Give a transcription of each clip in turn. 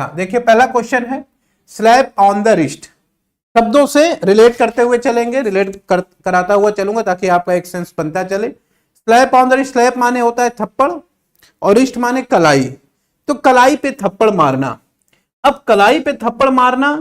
हाँ देखिए, पहला क्वेश्चन है स्लैप ऑन द रिस्ट। शब्दों से रिलेट करते हुए चलेंगे, कराता हुआ चलूंगा ताकि आपका एक सेंस बनता चले। Slap on the wrist, slap माने होता है थप्पड़ और रिस्ट माने कलाई। तो कलाई पे थप्पड़ मारना। अब कलाई पे थप्पड़ मारना,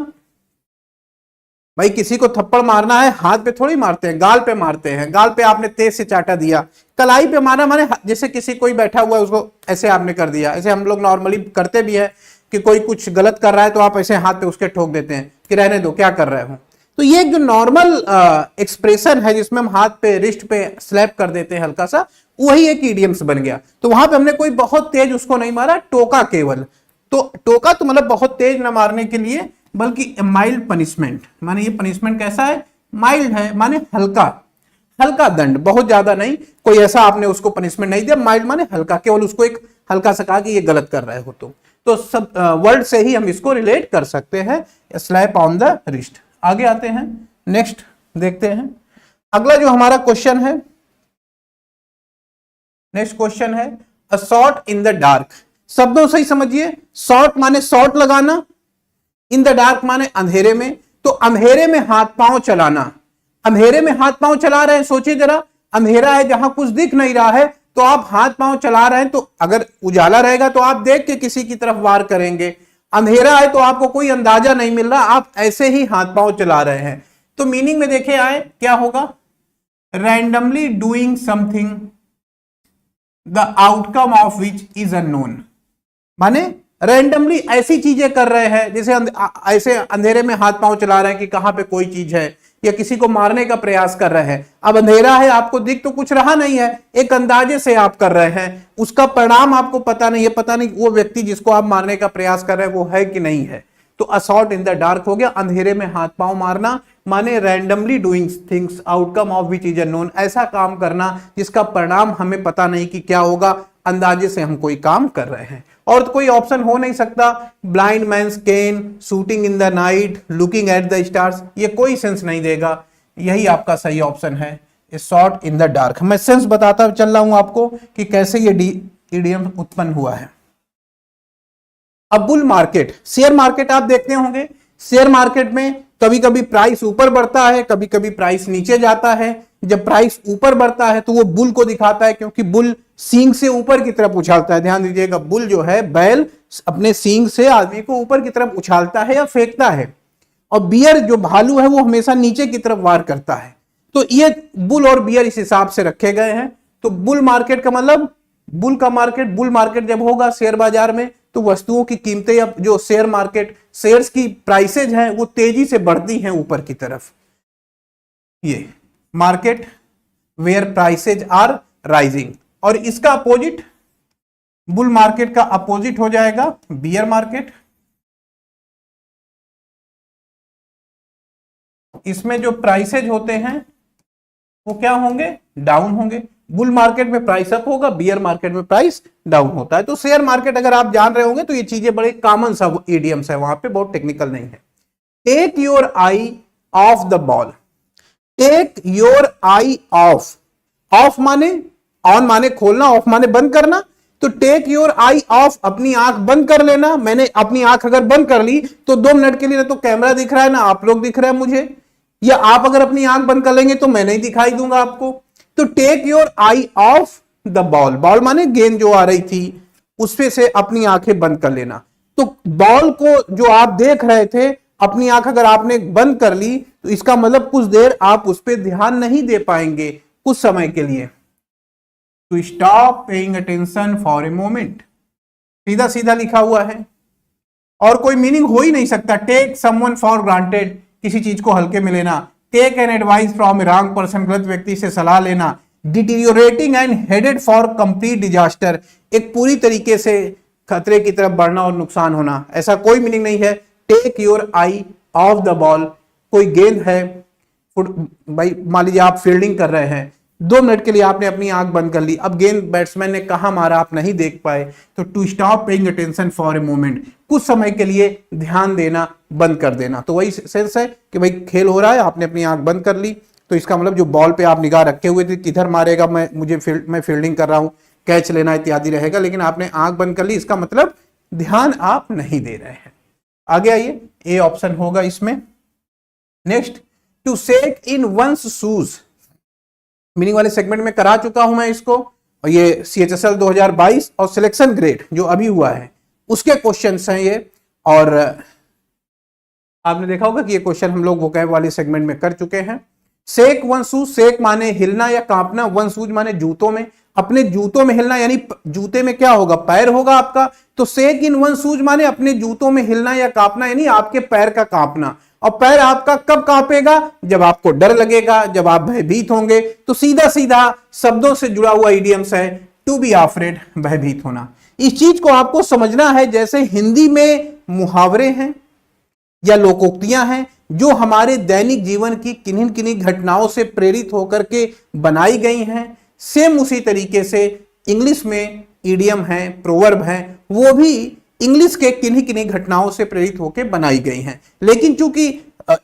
भाई किसी को थप्पड़ मारना है हाथ पे थोड़ी मारते हैं, गाल पे मारते हैं। गाल पे आपने तेज से चाटा दिया। कलाई पे मारना माने जैसे किसी कोई बैठा हुआ है उसको ऐसे आपने कर दिया। ऐसे हम लोग नॉर्मली करते भी है कि कोई कुछ गलत कर रहा है तो आप ऐसे हाथ पे उसके ठोक देते हैं कि रहने दो, क्या कर रहे हो। तो ये जो नॉर्मल एक्सप्रेशन है जिसमें हम हाथ पे रिस्ट पे स्लैप कर देते हैं हल्का सा, वही एक इडियम्स बन गया। तो वहां पे हमने कोई बहुत तेज उसको नहीं मारा, टोका केवल। तो टोका तो मतलब बहुत तेज ना मारने के लिए, बल्कि माइल्ड पनिशमेंट। माने ये पनिशमेंट कैसा है, माइल्ड है, माने हल्का, हल्का दंड, बहुत ज्यादा नहीं। कोई ऐसा आपने उसको पनिशमेंट नहीं दिया, माइल्ड माने हल्का, केवल उसको एक हल्का सा कहा कि ये गलत कर रहे हो। तो सब वर्ड से ही हम इसको रिलेट कर सकते हैं, स्लैप ऑन द रिस्ट। आगे आते हैं, नेक्स्ट देखते हैं। अगला जो हमारा क्वेश्चन है, नेक्स्ट क्वेश्चन है a shot in the dark. शब्दों से ही समझिए, शॉट माने शॉट लगाना, इन द डार्क माने अंधेरे में। तो अंधेरे में हाथ पांव चलाना। अंधेरे में हाथ पांव चला रहे हैं, सोचिए जरा, अंधेरा है जहां कुछ दिख नहीं रहा है तो आप हाथ पांव चला रहे हैं। तो अगर उजाला रहेगा तो आप देख के किसी की तरफ वार करेंगे। अंधेरा है तो आपको कोई अंदाजा नहीं मिल रहा, आप ऐसे ही हाथ पांव चला रहे हैं। तो मीनिंग में देखे आए क्या होगा, randomly doing something the outcome of which is unknown. माने रैंडमली ऐसी चीजें कर रहे हैं, जैसे ऐसे अंधेरे में हाथ पांव चला रहे हैं कि कहां पे कोई चीज है, या किसी को मारने का प्रयास कर रहे हैं। अब अंधेरा है, आपको दिख तो कुछ रहा नहीं है, एक अंदाजे से आप कर रहे हैं, उसका परिणाम आपको पता नहीं है, पता नहीं वो व्यक्ति जिसको आप मारने का प्रयास कर रहे हैं वो है कि नहीं है। तो असॉल्ट इन द डार्क हो गया, अंधेरे में हाथ पांव मारना, माने randomly doing things outcome of which is unknown, ऐसा काम करना जिसका परिणाम हमें पता नहीं कि क्या होगा, अंदाजे से हम कोई काम कर रहे हैं। और तो कोई ऑप्शन हो नहीं सकता। Blind man's cane, shooting in the night, looking at the stars, ये कोई सेंस नहीं देगा। यही आपका सही ऑप्शन है, शॉट इन द डार्क। मैं सेंस बताता चल रहा हूं आपको कि कैसे ये इडियम उत्पन्न हुआ है। अब बुल मार्केट, शेयर मार्केट आप देखते होंगे। शेयर मार्केट में कभी कभी प्राइस ऊपर बढ़ता है, कभी कभी प्राइस नीचे जाता है। जब प्राइस ऊपर बढ़ता है तो वो बुल को दिखाता है, क्योंकि बुल सींग से ऊपर की तरफ उछालता है। ध्यान दीजिएगा, बुल जो है, बैल अपने सींग से आदमी को ऊपर की तरफ उछालता है या फेंकता है, और बियर जो भालू है वो हमेशा नीचे की तरफ वार करता है। तो ये बुल और बियर इस हिसाब से रखे गए हैं। तो बुल मार्केट का मतलब, बुल का मार्केट, बुल मार्केट जब होगा शेयर बाजार में तो वस्तुओं की कीमतें या जो शेयर मार्केट, शेयर्स की प्राइसेज हैं वो तेजी से बढ़ती हैं ऊपर की तरफ। ये market where prices are rising. और इसका अपोजिट, बुल मार्केट का अपोजिट हो जाएगा बियर मार्केट। इसमें जो प्राइसेज होते हैं वो क्या होंगे, डाउन होंगे। बुल मार्केट में प्राइस अप होगा, बियर मार्केट में प्राइस डाउन होता है। तो शेयर मार्केट अगर आप जान रहे होंगे तो ये चीजें बड़े कॉमन सा इडियम्स है, वहां पे बहुत टेक्निकल नहीं है। Take your eye off the ball. Take your eye off, off माने ऑन माने खोलना, ऑफ माने बंद करना। तो टेक योर आई ऑफ, अपनी आंख बंद कर लेना। मैंने अपनी आंख अगर बंद कर ली तो 2 मिनट के लिए ना तो कैमरा दिख रहा है ना आप लोग दिख रहे हैं मुझे, या आप अगर अपनी आंख बंद कर लेंगे तो मैं नहीं दिखाई दूंगा आपको। तो take your eye off the ball, ball माने गेंद जो आ रही थी उस पे से अपनी आंखें बंद कर लेना। तो बॉल को जो आप देख रहे थे, अपनी आंख अगर आपने बंद कर ली तो इसका मतलब कुछ देर आप उस पर ध्यान नहीं दे पाएंगे, कुछ समय के लिए। To stop paying attention for a moment, सीधा सीधा लिखा हुआ है और कोई मीनिंग हो ही नहीं सकता। टेक समवन फॉर ग्रांटेड, किसी चीज को हल्के में लेना। Take an advice from a wrong person, गलत व्यक्ति से सलाह लेना। Deteriorating and headed for complete disaster, एक पूरी तरीके से खतरे की तरफ बढ़ना और नुकसान होना, ऐसा कोई मीनिंग नहीं है। Take your eye off the ball, कोई गेंद है, भाई मान लीजिए आप फील्डिंग कर रहे हैं, 2 मिनट के लिए आपने अपनी आंख बंद कर ली, अब गेंद बैट्समैन ने कहां मारा आप नहीं देख पाए, तो to stop paying attention for a moment, कुछ समय के लिए ध्यान देना बंद कर देना। तो वही सेंस है कि भाई खेल हो रहा है, आपने अपनी आंख बंद कर ली, तो इसका मतलब जो बॉल पे आप निगाह रखे हुए थे किधर मारेगा, मैं फील्डिंग कर रहा हूं, कैच लेना इत्यादि रहेगा, लेकिन आपने आंख बंद कर ली, इसका मतलब ध्यान आप नहीं दे रहे हैं। आगे आइए, ए ऑप्शन होगा इसमें। Next, to seek in one's shoes, meaning वाले सेगमेंट में करा चुका हूं मैं इसको, और ये CHSL 2022 और सिलेक्शन ग्रेड जो अभी हुआ है उसके क्वेश्चंस हैं ये। और आपने देखा होगा कि ये क्वेश्चन हम लोग वोकैब वाले सेगमेंट में कर चुके हैं। सेक वन शूज, सेक माने हिलना या कांपना, वन शूज माने जूतों में, अपने जूतों में हिलना, यानी जूते में क्या होगा, पैर होगा आपका, तो सेक इन वन शूज माने अपने जूतों में हिलना या कांपना, यानी आपके पैर का कांपना। और पैर आपका कब कांपेगा, जब आपको डर लगेगा, जब आप भयभीत होंगे। तो सीधा सीधा शब्दों से जुड़ा हुआ इडियम्स है टू बी अफ्रेड, भयभीत होना। इस चीज को आपको समझना है, जैसे हिंदी में मुहावरे हैं या लोकोक्तियां हैं जो हमारे दैनिक जीवन की किन्हीं किन्हीं घटनाओं से प्रेरित होकर के बनाई गई हैं, सेम उसी तरीके से इंग्लिश में इडियम है, प्रोवर्ब है, वो भी इंग्लिश के किन्हीं किन्हीं घटनाओं से प्रेरित होकर बनाई गई हैं। लेकिन चूंकि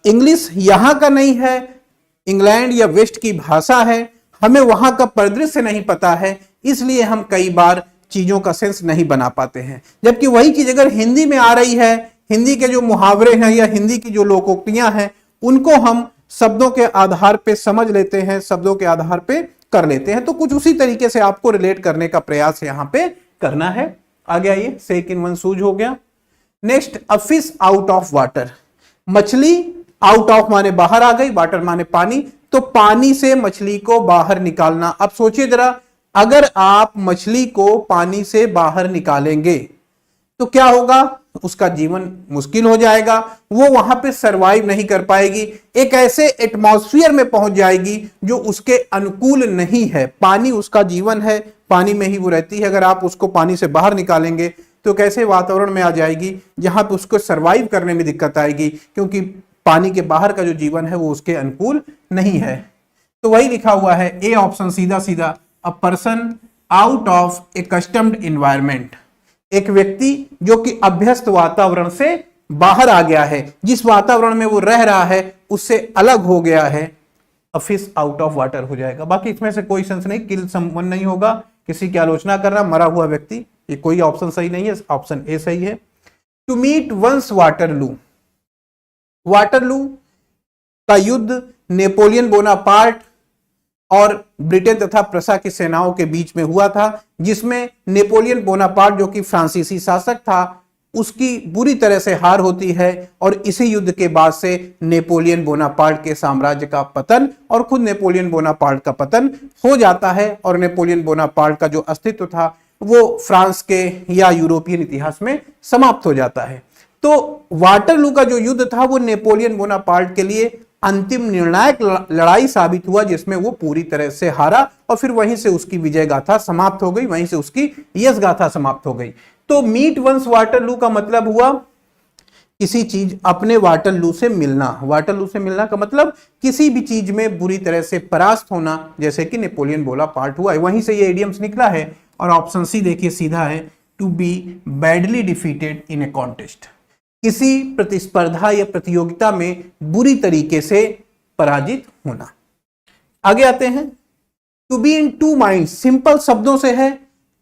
इंग्लिश यहां का नहीं है, इंग्लैंड या वेस्ट की भाषा है, हमें वहां का परिदृश्य नहीं पता है, इसलिए हम कई बार चीजों का सेंस नहीं बना पाते हैं। जबकि वही चीज अगर हिंदी में आ रही है, हिंदी के जो मुहावरे हैं या हिंदी की जो लोकोक्तियां हैं, उनको हम शब्दों के आधार पे समझ लेते हैं, शब्दों के आधार पे कर लेते हैं। तो कुछ उसी तरीके से आपको रिलेट करने का प्रयास यहां पे करना है। आगे आइए, सेक इन वन शूज हो गया। Next, a fish out of water, मछली आउट ऑफ माने बाहर आ गई, वाटर माने पानी, तो पानी से मछली को बाहर निकालना। अब सोचिए जरा, अगर आप मछली को पानी से बाहर निकालेंगे तो क्या होगा, उसका जीवन मुश्किल हो जाएगा, वो वहां पे सरवाइव नहीं कर पाएगी, एक ऐसे एटमॉस्फेयर में पहुंच जाएगी जो उसके अनुकूल नहीं है। पानी उसका जीवन है, पानी में ही वो रहती है। अगर आप उसको पानी से बाहर निकालेंगे तो कैसे वातावरण में आ जाएगी जहां पे उसको सरवाइव करने में दिक्कत आएगी, क्योंकि पानी के बाहर का जो जीवन है वो उसके अनुकूल नहीं है। तो वही लिखा हुआ है, ए ऑप्शन सीधा सीधा, a person out of a customed environment, एक व्यक्ति जो कि अभ्यस्त वातावरण से बाहर आ गया है, जिस वातावरण में वो रह रहा है उससे अलग हो गया है, a fish out of water हो जाएगा। बाकी इसमें से कोई सेंस नहीं, किल समवन नहीं होगा, किसी की आलोचना कर रहा, मरा हुआ व्यक्ति, ये कोई ऑप्शन सही नहीं है, ऑप्शन ए सही है। To meet one's Waterloo, Waterloo का युद्ध नेपोलियन बोनापार्ट और ब्रिटेन तथा प्रसा की सेनाओं के बीच में हुआ था, जिसमें नेपोलियन बोनापार्ट जो कि फ्रांसीसी शासक था उसकी बुरी तरह से हार होती है, और इसी युद्ध के बाद से नेपोलियन बोनापार्ट के साम्राज्य का पतन और खुद नेपोलियन बोनापार्ट का पतन हो जाता है, और नेपोलियन बोनापार्ट का जो अस्तित्व था वो फ्रांस के या यूरोपियन इतिहास में समाप्त हो जाता है। तो वाटरलू का जो युद्ध था वो नेपोलियन बोनापार्ट के लिए अंतिम निर्णायक लड़ाई साबित हुआ, जिसमें वो पूरी तरह से हारा, और फिर वहीं से उसकी विजय गाथा समाप्त हो गई, वहीं से उसकी यश गाथा समाप्त हो गई। तो मीट वंस वाटरलू का मतलब हुआ किसी चीज अपने वाटरलू से मिलना। वाटरलू से मिलना का मतलब किसी भी चीज में बुरी तरह से परास्त होना, जैसे कि नेपोलियन बोनापार्ट हुआ है, वहीं से ये इडियम्स निकला है। और ऑप्शन सी देखिए सीधा है, to be badly defeated in a contest, किसी प्रतिस्पर्धा या प्रतियोगिता में बुरी तरीके से पराजित होना। आगे आते हैं, to be in two minds, simple शब्दों से है,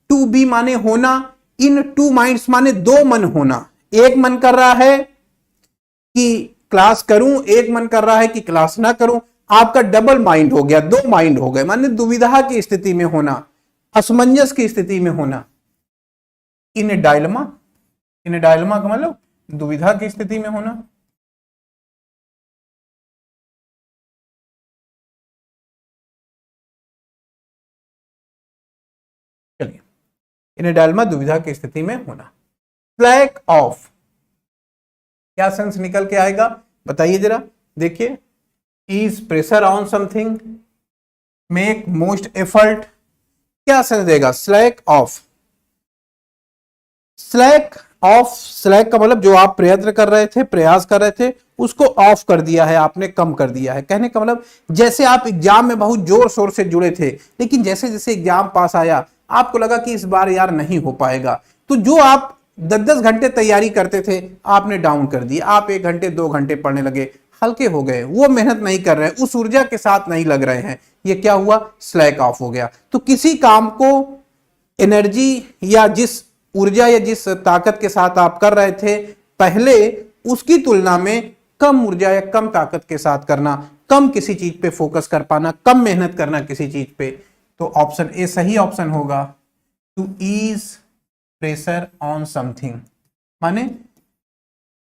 टू बी माने होना, इन टू माइंड्स माने दो मन होना। एक मन कर रहा है कि क्लास करूं, एक मन कर रहा है कि क्लास ना करूं, आपका डबल माइंड हो गया, दो माइंड हो गए, माने दुविधा की स्थिति में होना, असमंजस की स्थिति में होना। इन ए डायलमा, इन ए डायलमा का मतलब दुविधा की स्थिति में होना। चलिए, इन डायलमा दुविधा की स्थिति में होना। फ्लैक ऑफ, क्या सेंस निकल के आएगा बताइए जरा, देखिए, is pressure on something, make most effort, क्या सेंस देगा, slack of. Slack of, slack का मतलब जो आप प्रयत्न कर रहे थे, प्रयास कर रहे थे, उसको ऑफ कर दिया है आपने, कम कर दिया है। कहने का मतलब जैसे आप एग्जाम में बहुत जोर शोर से जुड़े थे, लेकिन जैसे जैसे एग्जाम पास आया आपको लगा कि इस बार यार नहीं हो पाएगा, तो जो आप 10-10 घंटे तैयारी करते थे आपने डाउन कर दिया, आप 1 घंटे 2 घंटे पढ़ने लगे, हल्के हो गए, वो मेहनत नहीं कर रहे, उस ऊर्जा के साथ नहीं लग रहे हैं, ये क्या हुआ, स्लैक ऑफ हो गया। तो किसी काम को एनर्जी या जिस ऊर्जा या जिस ताकत के साथ आप कर रहे थे पहले, उसकी तुलना में कम ऊर्जा या कम ताकत के साथ करना, कम किसी चीज पे फोकस कर पाना, कम मेहनत करना किसी चीज पे। तो ऑप्शन ए सही ऑप्शन होगा, to ease pressure on something, माने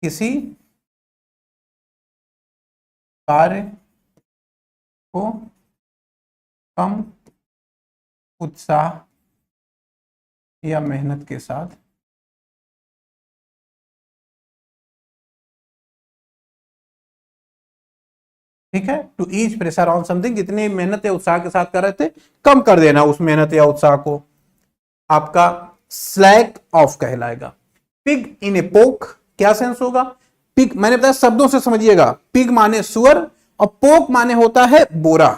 किसी कार्य को कम उत्साह या मेहनत के साथ ठीक है, to ease pressure on something, जितनी मेहनत या उत्साह के साथ कर रहे थे कम कर देना उस मेहनत या उत्साह को, आपका स्लैक ऑफ कहलाएगा। पिग इन ए पोक क्या सेंस होगा? पिग मैंने बताया शब्दों से समझिएगा, पिग माने सुअर और पोक माने होता है बोरा।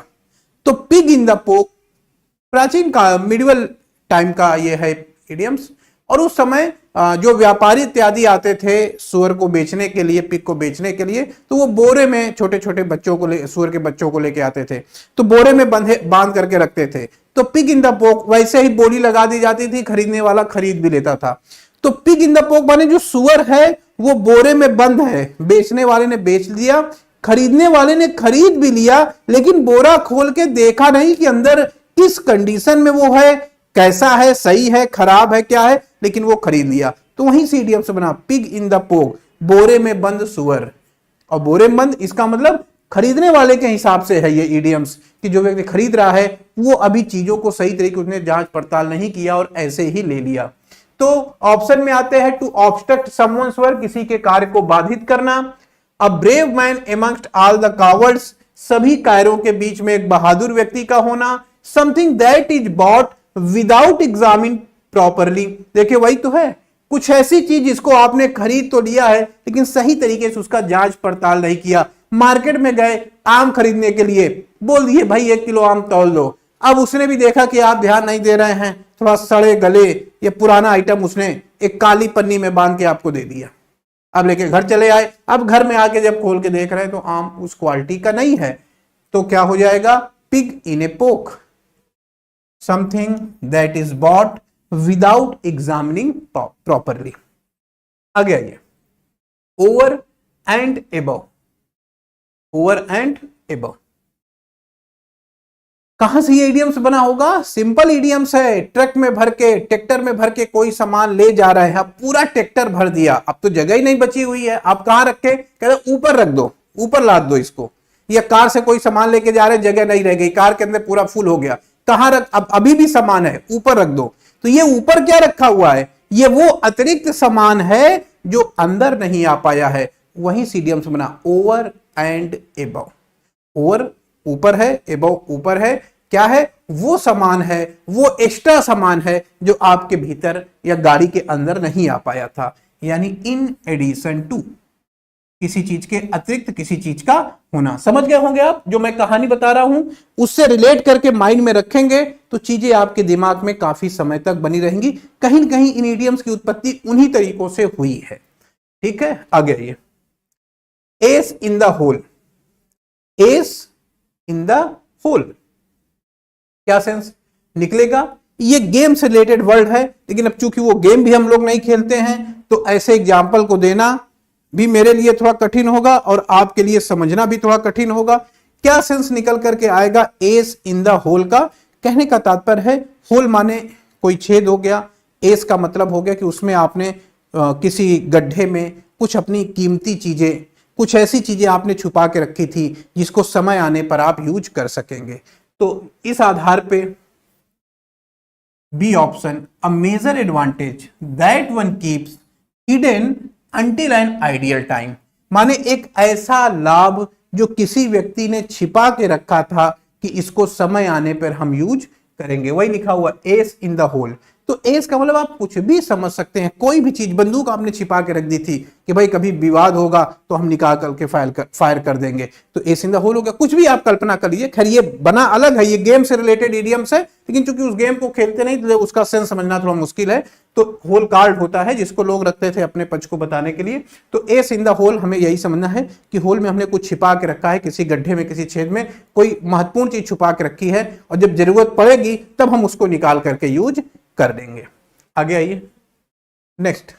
तो पिग इन द पोक प्राचीन का मिडिवल टाइम का ये है इडियम्स, और उस समय जो व्यापारी इत्यादि आते थे सुअर को बेचने के लिए, पिग को बेचने के लिए, तो वो बोरे में छोटे छोटे बच्चों को सुअर के बच्चों को लेके आते थे, तो बोरे में बांध करके रखते थे। तो पिग इन द पोक, वैसे ही बोली लगा दी जाती थी, खरीदने वाला खरीद भी लेता था। तो पिग इन द पोक माने जो सुअर है वो बोरे में बंद है, बेचने वाले ने बेच दिया, खरीदने वाले ने खरीद भी लिया, लेकिन बोरा खोल के देखा नहीं कि अंदर किस कंडीशन में वो है, कैसा है, सही है, खराब है, क्या है, लेकिन वो खरीद लिया। तो वहीं से इडियम से बना पिग इन द पोक, बोरे में बंद सुअर। और बोरे में बंद इसका मतलब खरीदने वाले के हिसाब से है ये इडियम्स, कि जो व्यक्ति खरीद रहा है वो अभी चीजों को सही तरीके उसने जांच पड़ताल नहीं किया और ऐसे ही ले लिया। तो ऑप्शन में आते हैं टू ऑब्स्ट्रक्ट समवन्स वर्क, किसी के कार्य को बाधित करना। A brave man amongst all the cowards, सभी कायरों के बीच में एक बहादुर व्यक्ति का होना। Something that is bought without examine properly, देखिए वही तो है, कुछ ऐसी चीज जिसको आपने खरीद तो लिया है लेकिन सही तरीके से उसका जांच पड़ताल नहीं किया। मार्केट में गए आम खरीदने के लिए, बोल दिए भाई 1 किलो आम तौल दो, अब उसने भी देखा कि आप ध्यान नहीं दे रहे हैं, थोड़ा सड़े गले या पुराना आइटम उसने एक काली पन्नी में बांध के आपको दे दिया। अब लेके घर चले आए, अब घर में आके जब खोल के देख रहे हैं तो आम उस क्वालिटी का नहीं है, तो क्या हो जाएगा? पिग इन ए पोक, something that is bought without examining properly. आगे आइए, over and above. Over and above कहां से ये इडियम्स बना होगा? सिंपल इडियम्स है, ट्रक में भर के, ट्रैक्टर में भर के कोई सामान ले जा रहे हैं, पूरा ट्रैक्टर भर दिया, अब तो जगह ही नहीं बची हुई है, आप कहां रखे? कहते ऊपर रख दो, ऊपर लाद दो इसको। या कार से कोई सामान लेके जा रहे, जगह नहीं रह गई, कार के अंदर पूरा फुल हो गया, कहां रख? अब अभी भी सामान है, ऊपर रख दो। तो ये ऊपर क्या रखा हुआ है? ये वो अतिरिक्त सामान है जो अंदर नहीं आ पाया है, वही इडियम्स बना ओवर एंड एबव। ओवर ऊपर है, एबव ऊपर है, क्या है? वो सामान है, वो एक्स्ट्रा सामान है जो आपके भीतर या गाड़ी के अंदर नहीं आ पाया था, यानी इन एडिशन टू, किसी चीज के अतिरिक्त किसी चीज का होना। समझ गए होंगे आप? जो मैं कहानी बता रहा हूं उससे रिलेट करके माइंड में रखेंगे तो चीजें आपके दिमाग में काफी समय तक बनी रहेंगी। कहीं न कहीं इन इडियम्स की उत्पत्ति उन्हीं तरीकों से हुई है। ठीक है, आगे आइए। Ace in the hole, ace in the hole क्या सेंस निकलेगा? ये गेम से रिलेटेड वर्ड है, लेकिन अब चूंकि वो गेम भी हम लोग नहीं खेलते हैं तो ऐसे एग्जाम्पल को देना भी मेरे लिए थोड़ा कठिन होगा और आपके लिए समझना भी थोड़ा कठिन होगा। क्या सेंस निकल करके आएगा एस इन द होल का? कहने का तात्पर्य है होल माने कोई छेद हो गया, एस का मतलब हो गया कि उसमें आपने किसी गड्ढे में कुछ अपनी कीमती चीजें, कुछ ऐसी चीजें आपने छुपा के रखी थी जिसको समय आने पर आप यूज कर सकेंगे। तो इस आधार पे B option, a major advantage that one keeps hidden until an ideal time, माने एक ऐसा लाभ जो किसी व्यक्ति ने छिपा के रखा था कि इसको समय आने पर हम यूज करेंगे, वही लिखा हुआ एस इन द होल। तो एस का मतलब आप कुछ भी समझ सकते हैं, कोई भी चीज, बंदूक आपने छिपा के रख दी थी कि भाई कभी विवाद होगा तो हम निकाल करके फायर कर देंगे, तो एस इन द होल हो गया। कुछ भी आप कल्पना कर लीजिए। खैर ये बना अलग है, ये गेम से रिलेटेड इडियम्स है, लेकिन चूंकि उस गेम को खेलते नहीं तो उसका सेंस समझना थोड़ा मुश्किल है। तो होल कार्ड होता है जिसको लोग रखते थे अपने पक्ष को बताने के लिए। तो एस इन द होल हमें यही समझना है कि होल में हमने कुछ छिपा के रखा है, किसी गड्ढे में, किसी छेद में कोई महत्वपूर्ण चीज छुपा के रखी है और जब जरूरत पड़ेगी तब हम उसको निकाल करके यूज कर देंगे। आगे आइए। Next,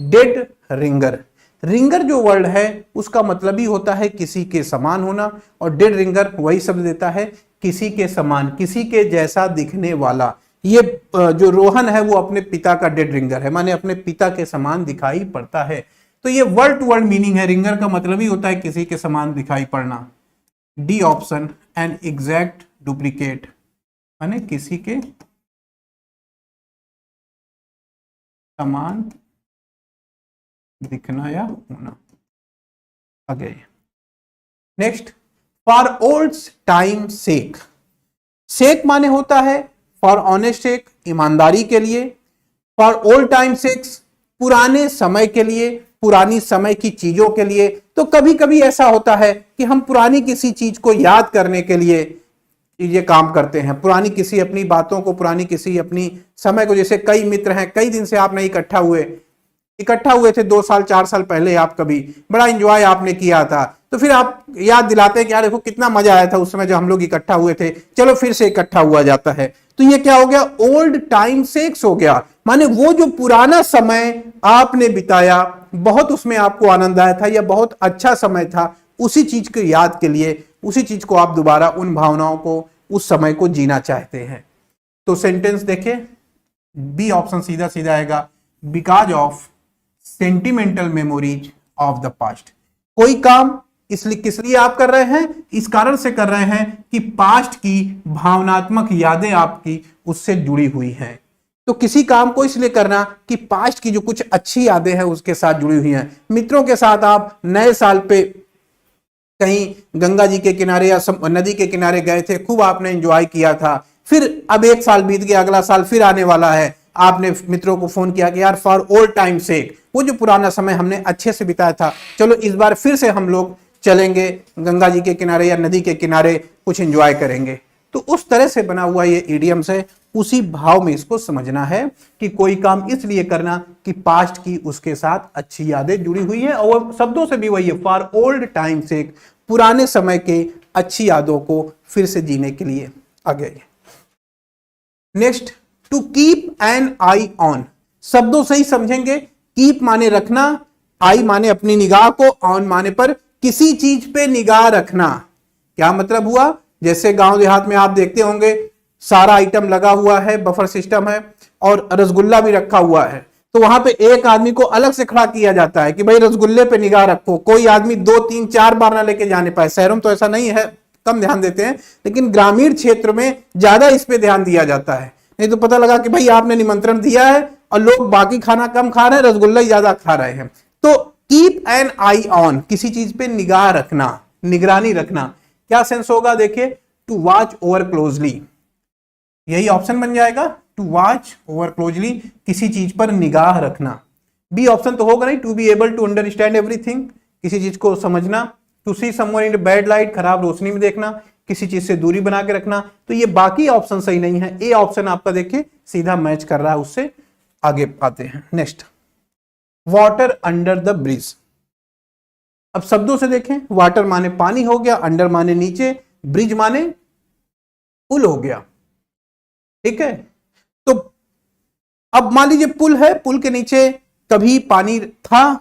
dead ringer. रिंगर जो वर्ड है उसका मतलब ही होता है किसी के समान होना, और डेड रिंगर वही शब्द देता है किसी के समान, किसी के जैसा दिखने वाला। ये जो रोहन है वो अपने पिता का डेड रिंगर है, माने अपने पिता के समान दिखाई पड़ता है। तो ये वर्ड टू वर्ड मीनिंग है, रिंगर का मतलब ही होता है किसी के समान दिखाई पड़ना। D option, an exact duplicate, माने किसी के समान दिखना या होना। आगे नेक्स्ट, फॉर ओल्ड टाइम सेक। सेक माने होता है फॉर ऑनेस्ट सेक, ईमानदारी के लिए। फॉर ओल्ड टाइम सेक्स, पुराने समय के लिए, पुरानी समय की चीजों के लिए। तो कभी कभी ऐसा होता है कि हम पुरानी किसी चीज को याद करने के लिए ये काम करते हैं, पुरानी किसी अपनी बातों को, पुरानी किसी अपनी समय को। जैसे कई मित्र हैं, कई दिन से आप नहीं इकट्ठा हुए थे 2 साल 4 साल पहले, आप कभी बड़ा एंजॉय आपने किया था, तो फिर आप याद दिलाते हैं कि यार देखो कितना मजा आया था उस समय जब हम लोग इकट्ठा हुए थे, चलो फिर से इकट्ठा हुआ जाता है। तो ये क्या हो गया, ओल्ड टाइम सेक्स हो गया, माने वो जो पुराना समय आपने बिताया, बहुत उसमें आपको आनंद आया था या बहुत अच्छा समय था, उसी चीज को याद के लिए, उसी चीज को आप दोबारा, उन भावनाओं को, उस समय को जीना चाहते हैं। तो सेंटेंस देखिए, बी ऑप्शन सीधा सीधा आएगा, because of sentimental memories of the past. कोई काम इसलिए किस लिए आप कर रहे हैं, इस कारण से कर रहे हैं कि पास्ट की भावनात्मक यादें आपकी उससे जुड़ी हुई हैं। तो किसी काम को इसलिए करना कि पास्ट की जो कुछ अच्छी यादें हैं उसके साथ जुड़ी हुई हैं। मित्रों के साथ आप नए साल पे कहीं गंगा जी के किनारे या नदी के किनारे गए थे, खूब आपने एंजॉय किया था, फिर अब 1 साल बीत गया, अगला साल फिर आने वाला है, आपने मित्रों को फोन किया कि यार फॉर ओल्ड टाइम सेक, वो जो पुराना समय हमने अच्छे से बिताया था, चलो इस बार फिर से हम लोग चलेंगे गंगा जी के किनारे या नदी के किनारे, कुछ एंजॉय करेंगे। तो उस तरह से बना हुआ ये इडियम्स है, उसी भाव में इसको समझना है कि कोई काम इसलिए करना कि पास्ट की उसके साथ अच्छी यादें जुड़ी हुई है, और शब्दों से भी वही है, फॉर ओल्ड टाइम सेक, पुराने समय के अच्छी यादों को फिर से जीने के लिए। आगे next, to keep an eye on. शब्दों से ही समझेंगे, कीप माने रखना, आई माने अपनी निगाह को, ऑन माने पर किसी चीज पे निगाह रखना। क्या मतलब हुआ, जैसे गांव देहात में आप देखते होंगे सारा आइटम लगा हुआ है, बफर सिस्टम है और रसगुल्ला भी रखा हुआ है, तो वहां पे एक आदमी को अलग से खड़ा किया जाता है कि भाई रसगुल्ले पे निगाह रखो, कोई आदमी 2 3 4 बार ना लेके जाने पाए। शहरों में तो ऐसा नहीं है, कम ध्यान देते हैं, लेकिन ग्रामीण क्षेत्र में ज्यादा इस पे ध्यान दिया जाता है। नहीं तो पता लगा कि भाई आपने निमंत्रण दिया है और लोग बाकी खाना कम खा रहे हैं, रसगुल्ला ही ज्यादा खा रहे हैं। तो कीप एन आई ऑन, किसी चीज पे निगाह रखना, निगरानी रखना। क्या सेंस होगा, देखिए, टू वॉच ओवर क्लोजली, यही ऑप्शन बन जाएगा, टू वॉच ओवर क्लोजली, किसी चीज पर निगाह रखना। बी ऑप्शन तो होगा नहीं, to be able to understand everything, किसी चीज को समझना। To see someone in bad light, खराब रोशनी में देखना, किसी चीज से दूरी बना के रखना। तो ये बाकी ऑप्शन सही नहीं है, ए ऑप्शन आपका देखिए सीधा मैच कर रहा है उससे। आगे आते हैं, next, water under the bridge. अब शब्दों से देखें, वाटर माने पानी हो गया, अंडर माने नीचे, ब्रिज माने पुल हो गया, ठीक है। तो अब मान लीजिए पुल है, पुल के नीचे कभी पानी था,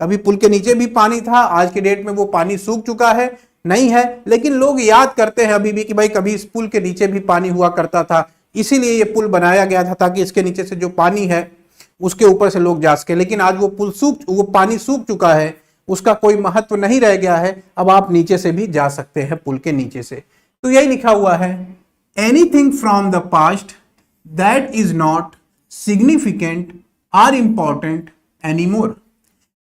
कभी पुल के नीचे भी पानी था, आज के डेट में वो पानी सूख चुका है, नहीं है, लेकिन लोग याद करते हैं अभी भी कि भाई कभी इस पुल के नीचे भी पानी हुआ करता था, इसीलिए ये पुल बनाया गया था ताकि इसके नीचे से जो पानी है उसके ऊपर से लोग जा सके। लेकिन आज वो पानी सूख चुका है, उसका कोई महत्व नहीं रह गया है, अब आप नीचे से भी जा सकते हैं पुल के नीचे से। तो यही लिखा हुआ है, anything from the past that is not significant or important anymore.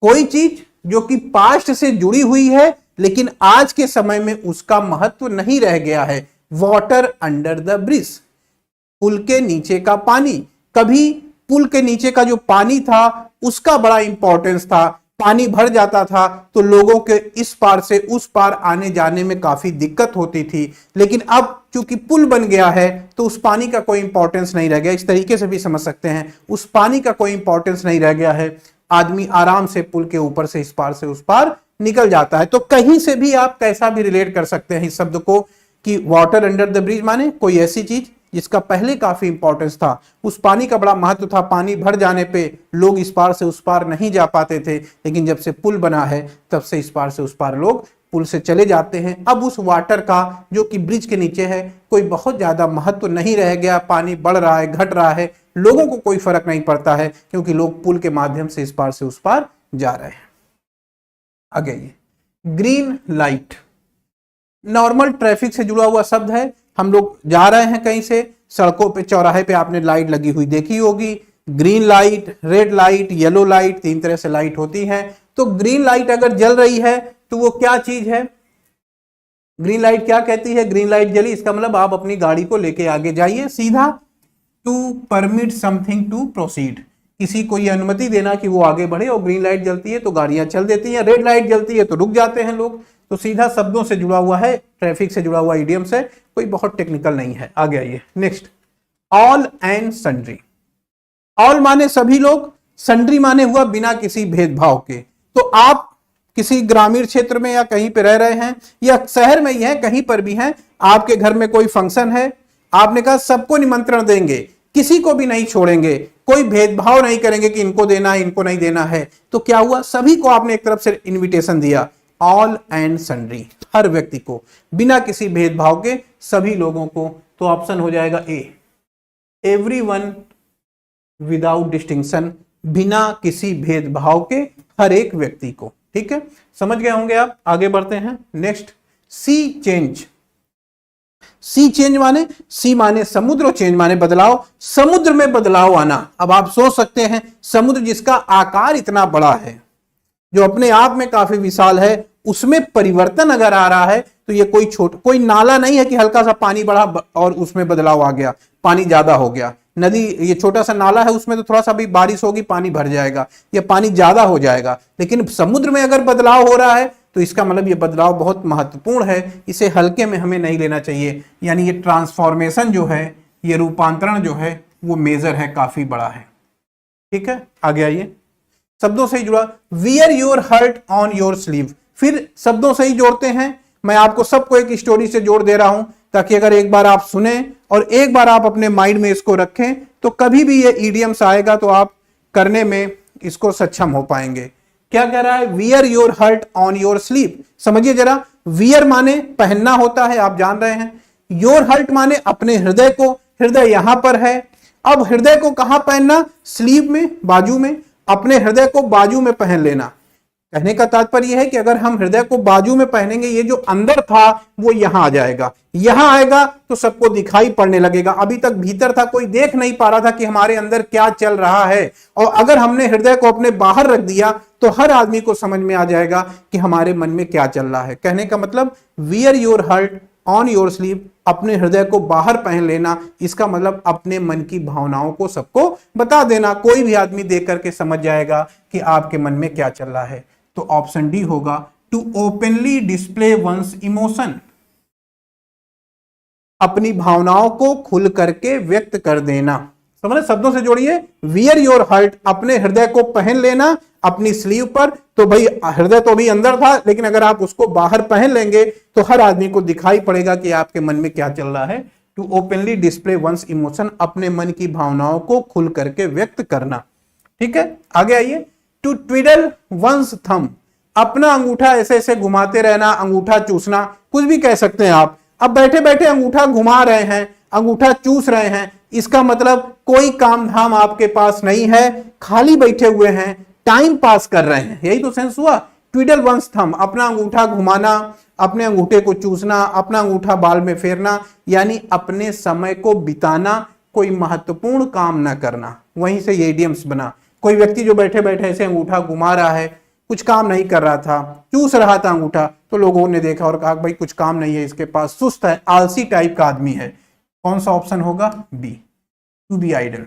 कोई चीज जो कि पास्ट से जुड़ी हुई है लेकिन आज के समय में उसका महत्व नहीं रह गया है। वाटर अंडर द ब्रिज, पुल के नीचे का पानी, कभी पुल के नीचे का जो पानी था उसका बड़ा इंपॉर्टेंस था, पानी भर जाता था तो लोगों के इस पार से उस पार आने जाने में काफी दिक्कत होती थी, लेकिन अब चूंकि पुल बन गया है तो उस पानी का कोई इंपॉर्टेंस नहीं रह गया। इस तरीके से भी समझ सकते हैं, उस पानी का कोई इंपॉर्टेंस नहीं रह गया है, आदमी आराम से पुल के ऊपर से इस पार से उस पार निकल जाता है। तो कहीं से भी आप कैसा भी रिलेट कर सकते हैं इस शब्द को कि वाटर अंडर द ब्रिज माने कोई ऐसी चीज जिसका पहले काफी इंपॉर्टेंस था, उस पानी का बड़ा महत्व था। पानी भर जाने पे लोग इस पार से उस पार नहीं जा पाते थे, लेकिन जब से पुल बना है तब से इस पार से उस पार लोग पुल से चले जाते हैं। अब उस वाटर का जो कि ब्रिज के नीचे है कोई बहुत ज्यादा महत्व नहीं रह गया। पानी बढ़ रहा है, घट रहा है, लोगों को कोई फर्क नहीं पड़ता है, क्योंकि लोग पुल के माध्यम से इस पार से उस पार जा रहे हैं। आगे ये ग्रीन लाइट नॉर्मल ट्रैफिक से जुड़ा हुआ शब्द है। हम लोग जा रहे हैं कहीं से, सड़कों पे चौराहे पे आपने लाइट लगी हुई देखी होगी, green light, red light, yellow light, 3 तरह से लाइट होती है। तो ग्रीन लाइट अगर जल रही है तो वो क्या चीज है? ग्रीन लाइट क्या कहती है? ग्रीन लाइट जली, इसका मतलब आप अपनी गाड़ी को लेके आगे जाइए सीधा। To permit something to proceed, किसी को ये अनुमति देना कि वो आगे बढ़े। और ग्रीन लाइट जलती है तो गाड़ियां चल देती हैं, रेड लाइट जलती है तो रुक जाते हैं लोग। तो सीधा शब्दों से जुड़ा हुआ है, ट्रैफिक से जुड़ा हुआ इडियम से, कोई बहुत टेक्निकल नहीं है। आगे आइए next, all and sundry. All माने सभी लोग, सन्ड्री माने हुआ बिना किसी भेदभाव के। तो आप किसी ग्रामीण क्षेत्र में या कहीं पे रह रहे हैं या शहर में ही हैं, कहीं पर भी हैं, आपके घर में कोई फंक्शन है, आपने कहा सबको निमंत्रण देंगे, किसी को भी नहीं छोड़ेंगे, कोई भेदभाव नहीं करेंगे कि इनको देना है इनको नहीं देना है। तो क्या हुआ? सभी को आपने एक तरफ से इनविटेशन दिया, ऑल एंड सन्ड्री, हर व्यक्ति को बिना किसी भेदभाव के, सभी लोगों को। तो ऑप्शन हो जाएगा ए, एवरीवन विदाउट डिस्टिंक्शन, बिना किसी भेदभाव के हर एक व्यक्ति को। ठीक है, समझ गए होंगे आप। आगे बढ़ते हैं नेक्स्ट, सी चेंज। सी चेंज माने, सी माने समुद्र, चेंज माने बदलाव, समुद्र में बदलाव आना। अब आप सोच सकते हैं, समुद्र जिसका आकार इतना बड़ा है, जो अपने आप में काफी विशाल है, उसमें परिवर्तन अगर आ रहा है तो ये कोई नाला नहीं है कि हल्का सा पानी बढ़ा और उसमें बदलाव आ गया, पानी ज्यादा हो गया। नदी ये छोटा सा नाला है, उसमें तो थोड़ा सा भी बारिश होगी पानी भर जाएगा या पानी ज्यादा हो जाएगा। लेकिन समुद्र में अगर बदलाव हो रहा है तो इसका मतलब ये बदलाव बहुत महत्वपूर्ण है, इसे हल्के में हमें नहीं लेना चाहिए। यानी ये ट्रांसफॉर्मेशन जो है, ये रूपांतरण जो है, वो मेजर है, काफी बड़ा है। ठीक है, आगे आइए। शब्दों से ही जुड़ा, wear your heart on your sleeve. फिर शब्दों से ही जोड़ते हैं। मैं आपको सबको एक स्टोरी से जोड़ दे रहा हूं, ताकि अगर एक बार आप सुने और एक बार आप अपने माइंड में इसको रखें तो कभी भी ये इडियम्स आएगा तो आप करने में इसको सक्षम हो पाएंगे। क्या कह रहा है? Wear your heart on your sleeve. समझिए जरा, वियर माने पहनना होता है, आप जान रहे हैं। योर हर्ट माने अपने हृदय को, हृदय यहां पर है। अब हृदय को कहां पहनना? स्लीव में, बाजू में। अपने हृदय को बाजू में पहन लेना। कहने का तात्पर्य यह है कि अगर हम हृदय को बाजू में पहनेंगे, ये जो अंदर था वो यहां आ जाएगा, यहां आएगा तो सबको दिखाई पड़ने लगेगा। अभी तक भीतर था, कोई देख नहीं पा रहा था कि हमारे अंदर क्या चल रहा है। और अगर हमने हृदय को अपने बाहर रख दिया तो हर आदमी को समझ में आ जाएगा कि हमारे मन में क्या चल रहा है। कहने का मतलब, wear your heart on your sleeve, अपने हृदय को बाहर पहन लेना। इसका मतलब अपने मन की भावनाओं को सबको बता देना। कोई भी आदमी देख करके समझ जाएगा कि आपके मन में क्या चल रहा है। तो ऑप्शन डी होगा, to openly display one's emotion, अपनी भावनाओं को खुल करके व्यक्त कर देना। समझे? शब्दों से जोड़िए, वियर योर हर्ट, अपने हृदय को पहन लेना अपनी स्लीव पर। तो भाई हृदय तो भी अंदर था, लेकिन अगर आप उसको बाहर पहन लेंगे तो हर आदमी को दिखाई पड़ेगा कि आपके मन में क्या चल रहा है। To openly display one's emotion, अपने मन की भावनाओं को खुल करके व्यक्त करना। ठीक है, आगे आइए। टू ट्विडल वंस थंब, अपना अंगूठा ऐसे ऐसे घुमाते रहना, अंगूठा चूसना, कुछ भी कह सकते हैं आप। अब बैठे बैठे अंगूठा घुमा रहे हैं, अंगूठा चूस रहे हैं, इसका मतलब कोई काम धाम आपके पास नहीं है, खाली बैठे हुए हैं, टाइम पास कर रहे हैं। यही तो सेंस हुआ। ट्विडल वंस थंब, अपना अंगूठा घुमाना, अपने अंगूठे को चूसना, अपना अंगूठा बाल में फेरना, यानी अपने समय को बिताना, कोई महत्वपूर्ण काम ना करना। वहीं से ये इडियम्स बना। कोई व्यक्ति जो बैठे बैठे ऐसे अंगूठा घुमा रहा है, कुछ काम नहीं कर रहा था, चूस रहा था अंगूठा, तो लोगों ने देखा और कहा भाई कुछ काम नहीं है इसके पास, सुस्त है, आलसी टाइप का आदमी है। कौन सा ऑप्शन होगा? बी, टू बी आइडल,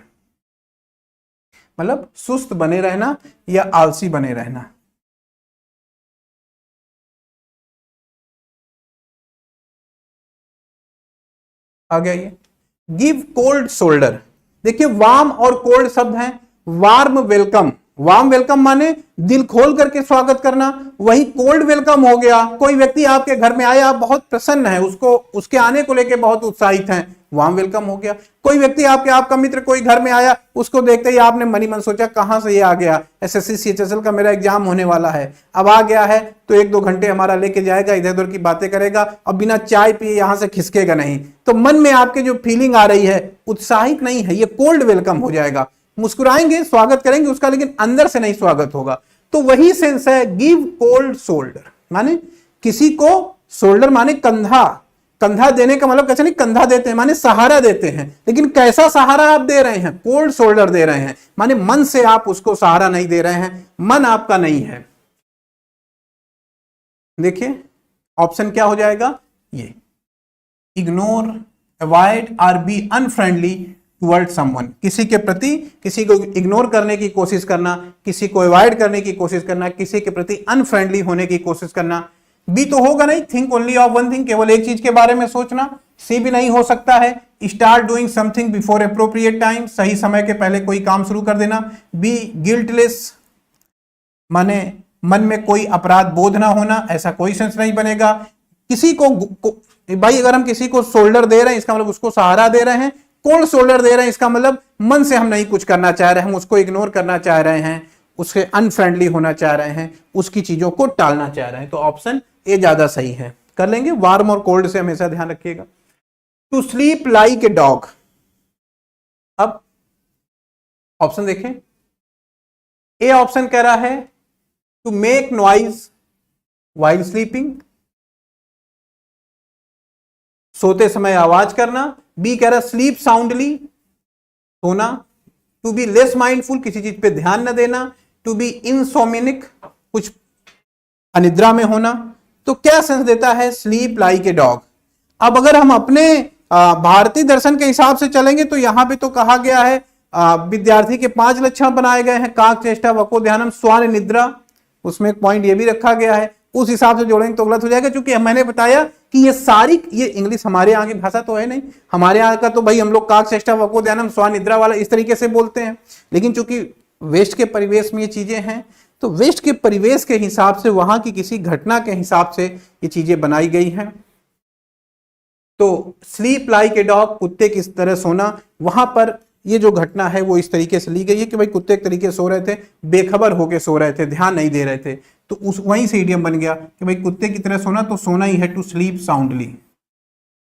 मतलब सुस्त बने रहना या आलसी बने रहना। आगे आइए। Give cold shoulder. देखिए वार्म और कोल्ड शब्द हैं। वार्म वेलकम, वार्म वेलकम माने दिल खोल करके स्वागत करना, वही कोल्ड वेलकम हो गया, कोई व्यक्ति आपके घर में आया, आप बहुत प्रसन्न है, उसको उसके आने को लेके बहुत उत्साहित हैं, वार्म वेलकम हो गया। कोई व्यक्ति आपका मित्र कोई घर में आया, उसको देखते ही आपने मन ही मन सोचा कहां से ये आ गया, एसएससी सीएचएसएल का मेरा एग्जाम होने वाला है, अब आ गया है तो 1-2 घंटे हमारा लेके जाएगा, इधर उधर की बातें करेगा और बिना चाय पिए यहां से खिसकेगा नहीं, तो मन में आपके जो फीलिंग आ रही है उत्साहित नहीं है, ये कोल्ड वेलकम हो जाएगा। मुस्कुराएंगे, स्वागत करेंगे उसका, लेकिन अंदर से नहीं स्वागत होगा। तो वही सेंस है गिव कोल्ड शोल्डर, माने किसी को, शोल्डर माने कंधा, कंधा देने का मतलब कैसे, नहीं कंधा देते हैं माने सहारा देते हैं, लेकिन कैसा सहारा आप दे रहे हैं, कोल्ड शोल्डर दे रहे हैं, माने मन से आप उसको सहारा नहीं दे रहे हैं, मन आपका नहीं है। देखिए ऑप्शन क्या हो जाएगा, ये इग्नोर, अवॉइड और बी अनफ्रेंडली टुवर्ड समवन, किसी के प्रति, किसी को इग्नोर करने की कोशिश करना, किसी को अवॉइड करने की कोशिश करना, किसी के प्रति अनफ्रेंडली होने की कोशिश करना। बी तो होगा नहीं, think only of one thing, केवल एक चीज के बारे में सोचना। सी भी नहीं हो सकता है, start doing something before appropriate time, सही समय के पहले कोई काम शुरू कर देना। बी गिल्टलेस, माने मन में कोई अपराध बोध ना होना, ऐसा कोई सेंस नहीं बनेगा। किसी को भाई अगर हम किसी को शोल्डर दे रहे हैं इसका मतलब उसको सहारा दे रहे हैं, कोल्ड शोल्डर दे रहे हैं इसका मतलब मन से हम नहीं कुछ करना चाह रहे हैं, हम उसको इग्नोर करना चाह रहे हैं, उसके अनफ्रेंडली होना चाह रहे हैं, उसकी चीजों को टालना चाह रहे हैं। तो ऑप्शन ए ज्यादा सही है, कर लेंगे। वार्म और कोल्ड से हमेशा ध्यान रखिएगा। To sleep like a dog, अब ऑप्शन देखें, ए ऑप्शन कह रहा है to make noise while sleeping, सोते समय आवाज करना। बी कह रहा स्लीप साउंडली, सोना। टू बी लेस माइंडफुल, किसी चीज पे ध्यान न देना। टू बी इनसोमिनिक, कुछ अनिद्रा में होना। तो क्या सेंस देता है स्लीप लाइक ए डॉग। अब अगर हम अपने भारतीय दर्शन के हिसाब से चलेंगे तो यहां पे तो कहा गया है विद्यार्थी के 5 लक्षण बनाए गए हैं, काक, चेष्टा, वको, ध्यानम, स्वान, निद्रा। उसमें एक पॉइंट ये भी रखा गया है, उस हिसाब से जोड़ेंगे तो गलत हो जाएगा, क्योंकि मैंने बताया कि ये सारी, ये इंग्लिश हमारे यहाँ की भाषा तो है नहीं, हमारे यहाँ का तो भाई हम लोग काक, चेष्टा, वको, ध्यानम, स्वान, निद्रा वाला इस तरीके से बोलते हैं, लेकिन चूंकि वेस्ट के परिवेश में ये चीजें हैं तो वेस्ट के परिवेश के हिसाब से, वहां की किसी घटना के हिसाब से ये चीजें बनाई गई हैं। तो स्लीप लाइक ए डॉग, कुत्ते की तरह सोना, वहां पर ये जो घटना है वो इस तरीके से ली गई है कि भाई कुत्ते एक तरीके से सो रहे थे, बेखबर होके सो रहे थे, ध्यान नहीं दे रहे थे, तो उस वहीं से इडियम बन गया कि भाई कुत्ते की तरह सोना, तो सोना ही है टू स्लीप साउंडली।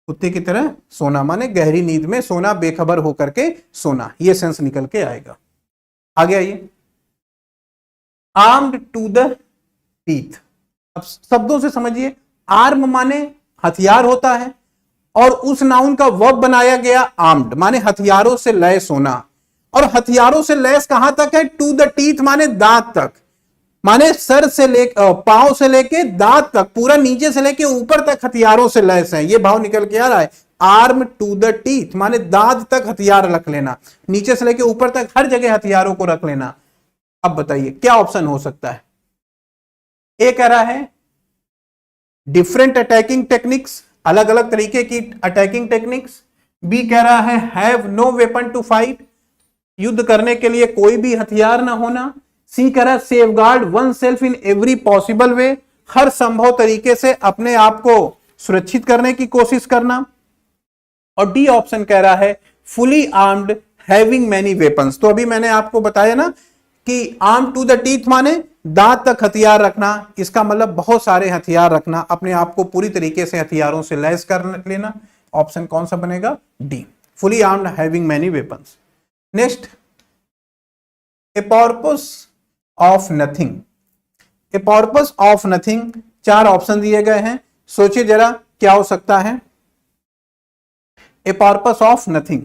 कुत्ते की तरह सोना माने गहरी नींद में सोना, बेखबर होकर के सोना, ये सेंस निकल के आएगा। आगे आइए, आर्म्ड टू द टीथ। अब शब्दों से समझिए, आर्म माने हथियार होता है और उस नाउन का वर्ब बनाया गया आर्म्ड, माने हथियारों से लैस होना। और हथियारों से लैस कहां तक है, टू द टीथ माने दांत तक, माने सर से लेकर पांव से लेके दांत तक, पूरा नीचे से लेके ऊपर तक हथियारों से लैस है, ये भाव निकल के आ रहा है। आर्म टू द टीथ माने दांत तक हथियार रख लेना, नीचे से लेके ऊपर तक हर जगह हथियारों को रख लेना। अब बताइए क्या ऑप्शन हो सकता है। ए कह रहा है डिफरेंट अटैकिंग टेक्निक्स, अलग अलग तरीके की अटैकिंग टेक्निक्स। बी कह रहा है have no weapon to fight, युद्ध करने के लिए कोई भी हथियार ना होना। सी कह रहा है safeguard oneself in every possible way, हर संभव तरीके से अपने आप को सुरक्षित करने की कोशिश करना। और डी ऑप्शन कह रहा है fully armed having many weapons. तो अभी मैंने आपको बताया ना कि आर्म टू द टीथ माने दांत तक हथियार रखना, इसका मतलब बहुत सारे हथियार रखना, अपने आप को पूरी तरीके से हथियारों से लैस कर लेना। ऑप्शन कौन सा बनेगा, D, fully armed having many weapons. Next, a purpose of nothing. A purpose of nothing, 4 option दिए गए हैं, सोचिए जरा क्या हो सकता है। A purpose of nothing,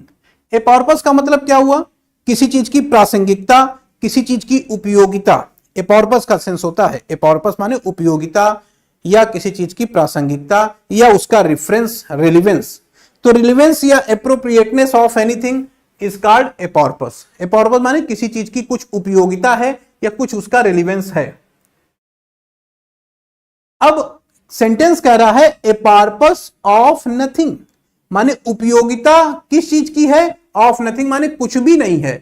a purpose का मतलब क्या हुआ, किसी चीज की प्रासंगिकता, किसी चीज की उपयोगिता। ए पर्पस का सेंस होता है, ए पर्पस माने उपयोगिता या किसी चीज की प्रासंगिकता या उसका रेफरेंस, रेलिवेंस। तो रिलेवेंस या appropriateness of anything is called a purpose. A purpose माने किसी चीज की कुछ उपयोगिता है या कुछ उसका रेलिवेंस है। अब सेंटेंस कह रहा है ए पर्पस ऑफ नथिंग, माने उपयोगिता किस चीज की है, ऑफ नथिंग माने कुछ भी नहीं है।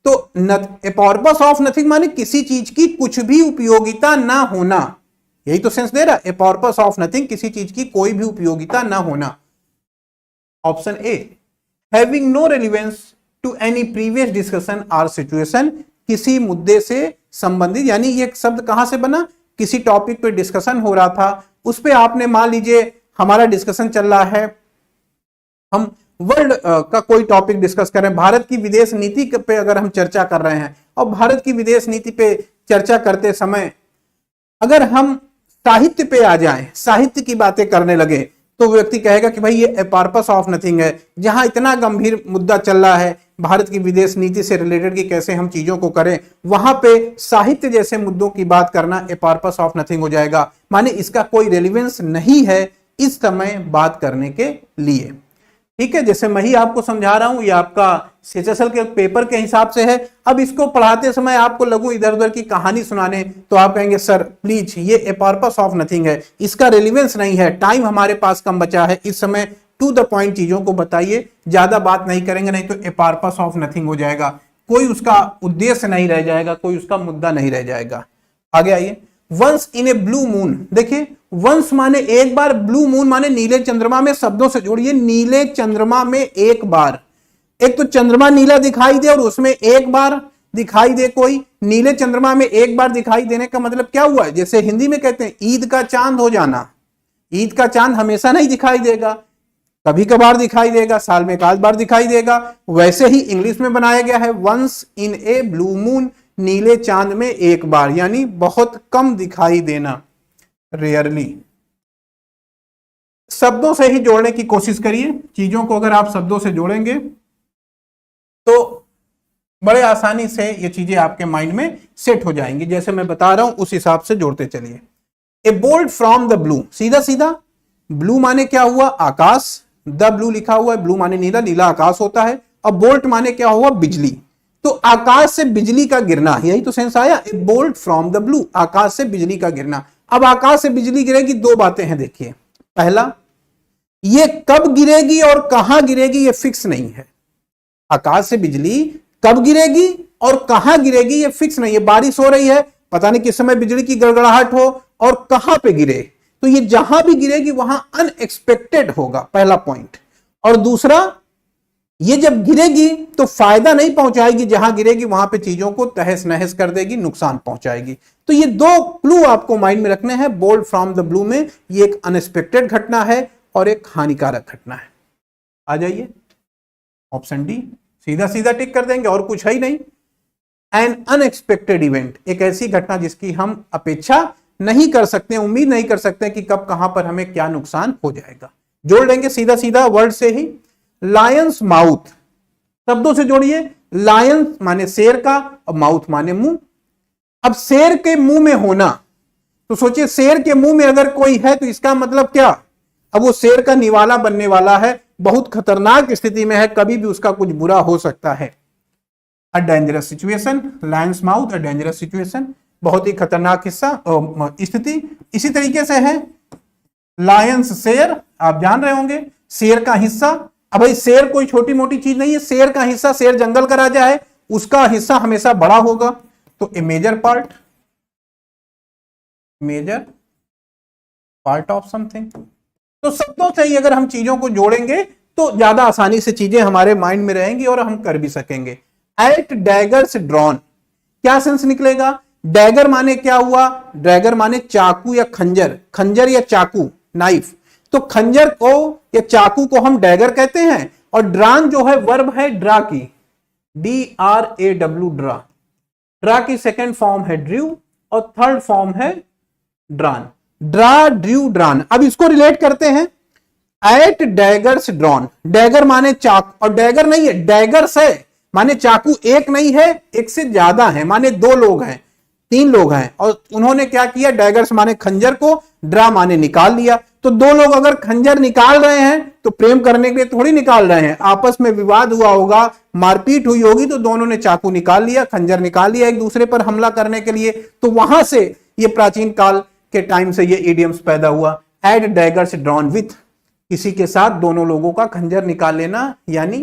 तो ए पर्पस ऑफ नथिंग माने किसी चीज की कुछ भी उपयोगिता ना होना, यही तो सेंस दे रहा, ए पर्पस ऑफ नथिंग, किसी चीज की कोई भी उपयोगिता ना होना। Option A, having no relevance to any previous discussion or situation, किसी मुद्दे से संबंधित, यानी ये शब्द कहां से बना, किसी टॉपिक पे डिस्कशन हो रहा था, उस पे आपने मान लीजिए हमारा डिस्कशन चल रहा है, हम वर्ल्ड का कोई टॉपिक डिस्कस कर रहे हैं, भारत की विदेश नीति पे अगर हम चर्चा कर रहे हैं, और भारत की विदेश नीति पे चर्चा करते समय अगर हम साहित्य पे आ जाएं, साहित्य की बातें करने लगे, तो व्यक्ति कहेगा कि भाई ये ए पर्पस ऑफ नथिंग है। जहां इतना गंभीर मुद्दा चल रहा है भारत की विदेश नीति से रिलेटेड कि कैसे हम चीजों को करें, वहां पे साहित्य जैसे मुद्दों की बात करना ए पर्पस ऑफ नथिंग हो जाएगा, माने इसका कोई रेलिवेंस नहीं है इस समय बात करने के लिए। ठीक है, जैसे मैं ही आपको समझा रहा हूं, ये आपका सीएचएसएल के पेपर के हिसाब से है। अब इसको पढ़ाते समय आपको लगू इधर उधर की कहानी सुनाने, तो आप कहेंगे सर प्लीज ये ए पर्पस ऑफ नथिंग है, इसका रेलिवेंस नहीं है, टाइम हमारे पास कम बचा है, इस समय टू द पॉइंट चीजों को बताइए, ज्यादा बात नहीं करेंगे, नहीं तो ए पर्पस ऑफ नथिंग हो जाएगा, कोई उसका उद्देश्य नहीं रह जाएगा, कोई उसका मुद्दा नहीं रह जाएगा। आगे आइए, once in a blue moon, देखिए वंस माने एक बार, ब्लू मून माने नीले चंद्रमा में, शब्दों से जोड़िए, नीले चंद्रमा में एक बार, एक तो चंद्रमा नीला दिखाई दे और उसमें एक बार दिखाई दे कोई, नीले चंद्रमा में एक बार दिखाई देने का मतलब क्या हुआ, जैसे हिंदी में कहते हैं ईद का चांद हो जाना, ईद का चांद हमेशा नहीं दिखाई देगा, कभी कभार दिखाई देगा, साल में एक आध बार दिखाई देगा, वैसे ही इंग्लिश में बनाया गया है once in a blue moon, नीले चांद में एक बार, यानी बहुत कम दिखाई देना, रेयरली। शब्दों से ही जोड़ने की कोशिश करिए, चीजों को अगर आप शब्दों से जोड़ेंगे तो बड़े आसानी से ये चीजें आपके माइंड में सेट हो जाएंगी, जैसे मैं बता रहा हूं उस हिसाब से जोड़ते चलिए। ए बोल्ट फ्रॉम द ब्लू, सीधा सीधा ब्लू माने क्या हुआ, आकाश, द ब्लू लिखा हुआ है, ब्लू माने नीला, नीला आकाश होता है, और बोल्ट माने क्या हुआ, बिजली, तो आकाश से बिजली का गिरना, यही तो सेंस आया, a bolt from the blue, आकाश से बिजली का गिरना। अब आकाश से बिजली गिरेगी, दो बातें हैं, देखिए, पहला ये कब गिरेगी और कहां गिरेगी ये फिक्स नहीं है, आकाश से बिजली कब गिरेगी और कहां गिरेगी ये फिक्स नहीं है, बारिश हो रही है, पता नहीं किस समय बिजली की गड़गड़ाहट हो और कहां पे गिरे, तो ये जहां भी गिरेगी वहां अनएक्सपेक्टेड होगा, पहला पॉइंट। और दूसरा, ये जब गिरेगी तो फायदा नहीं पहुंचाएगी, जहां गिरेगी वहां पे चीजों को तहस नहस कर देगी, नुकसान पहुंचाएगी। तो ये दो क्लू आपको माइंड में रखने हैं, बोल्ट फ्रॉम द ब्लू में ये एक अनएक्सपेक्टेड घटना है और एक हानिकारक घटना है। आ जाइए, ऑप्शन डी, सीधा सीधा टिक कर देंगे, और कुछ है ही नहीं। एन अनएक्सपेक्टेड इवेंट, एक ऐसी घटना जिसकी हम अपेक्षा नहीं कर सकते, उम्मीद नहीं कर सकते कि कब कहां पर हमें क्या नुकसान हो जाएगा। जोड़ लेंगे सीधा सीधा वर्ड से ही, लायंस माउथ, शब्दों से जोड़िए, लायंस माने शेर का और माउथ माने मुंह। अब शेर के मुंह में होना, तो सोचिए शेर के मुंह में अगर कोई है तो इसका मतलब क्या, अब वो शेर का निवाला बनने वाला है, बहुत खतरनाक स्थिति में है, कभी भी उसका कुछ बुरा हो सकता है। A dangerous situation, Lions mouth a dangerous situation, बहुत ही खतरनाक हिस्सा स्थिति। इसी तरीके से है लायंस शेर, आप जान रहे होंगे शेर का हिस्सा। अब भाई शेर कोई छोटी मोटी चीज नहीं है, शेर का हिस्सा, शेर जंगल का राजा है, उसका हिस्सा हमेशा बड़ा होगा, तो a major part, major part of something. तो शब्दों से ही अगर हम चीजों को जोड़ेंगे तो ज्यादा आसानी से चीजें हमारे माइंड में रहेंगी और हम कर भी सकेंगे। एट डैगर्स ड्रॉन, क्या सेंस निकलेगा, डैगर माने क्या हुआ, डैगर माने चाकू या खंजर, खंजर या चाकू, नाइफ, तो खंजर को या चाकू को हम डैगर कहते हैं, और ड्रान जो है वर्ब है ड्रा की, DRAW, ड्रा, ड्रा की सेकेंड फॉर्म है ड्रू और थर्ड फॉर्म है ड्रान, ड्रा ड्रू ड्रान। अब इसको रिलेट करते हैं, एट डैगर्स ड्रॉन, डैगर माने चाकू, और डैगर नहीं है डैगर्स है, माने चाकू एक नहीं है, एक से ज्यादा है, माने दो लोग हैं, तीन लोग हैं, और उन्होंने क्या किया, डैगर्स माने खंजर को, ड्रा माने निकाल लिया। तो दो लोग अगर खंजर निकाल रहे हैं तो प्रेम करने के लिए थोड़ी निकाल रहे हैं, आपस में विवाद हुआ होगा, मारपीट हुई होगी, तो दोनों ने चाकू निकाल लिया, खंजर निकाल लिया एक दूसरे पर हमला करने के लिए। तो वहां से ये प्राचीन काल के टाइम से ये इडियम्स पैदा हुआ, एट डैगर्स ड्रॉन विथ, किसी के साथ दोनों लोगों का खंजर निकाल लेना, यानी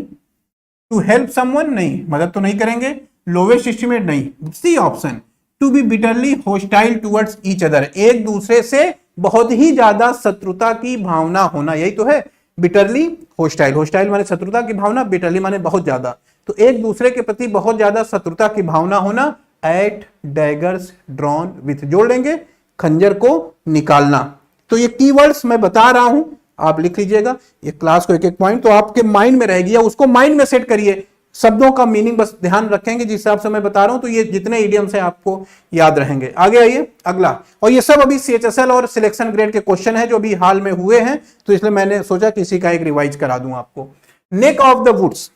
टू हेल्प समवन, नहीं मदद तो नहीं करेंगे, लोवेस्ट एस्टिमेट नहीं, C option, to be bitterly hostile towards each other, एक दूसरे से बहुत ही ज्यादा शत्रुता की भावना होना, यही तो है बिटरली होस्टाइल। होस्टाइल माने शत्रुता की भावना, बिटरली माने बहुत ज्यादा, तो एक दूसरे के प्रति बहुत ज्यादा शत्रुता की भावना होना। एट डैगर्स ड्रॉन विथ, जोड़ लेंगे खंजर को निकालना। तो ये कीवर्ड्स मैं बता रहा हूं, आप लिख लीजिएगा, ये क्लास को एक एक पॉइंट तो आपके माइंड में रहेगी, या उसको माइंड में सेट करिए, शब्दों का मीनिंग बस ध्यान रखेंगे जिस हिसाब से मैं बता रहा हूं, तो ये जितने इडियम्स हैं आपको याद रहेंगे। आगे आइए अगला, और ये सब अभी CHSL और सिलेक्शन ग्रेड के क्वेश्चन है जो अभी हाल में हुए हैं, तो इसलिए मैंने सोचा किसी का एक रिवाइज करा दूं आपको। नेक ऑफ द वुड्स,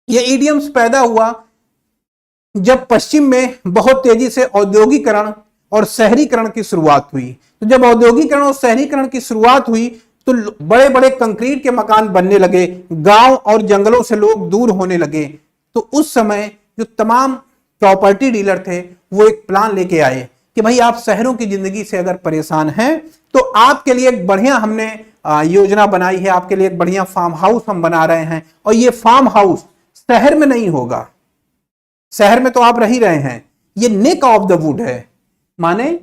ये इडियम्स पैदा हुआ जब पश्चिम में बहुत तेजी से औद्योगिकरण और शहरीकरण की शुरुआत हुई। तो जब औद्योगिकरण और शहरीकरण की शुरुआत हुई तो बड़े बड़े कंक्रीट के मकान बनने लगे, गांव और जंगलों से लोग दूर होने लगे। तो उस समय जो तमाम प्रॉपर्टी डीलर थे वो एक प्लान लेके आए कि भाई आप शहरों की जिंदगी से अगर परेशान हैं तो आपके लिए एक बढ़िया हमने योजना बनाई है, आपके लिए एक बढ़िया फार्म हाउस हम बना रहे हैं, और ये फार्म हाउस शहर में नहीं होगा, शहर में तो आप रह ही रहे हैं, ये नेक ऑफ द वुड है। माने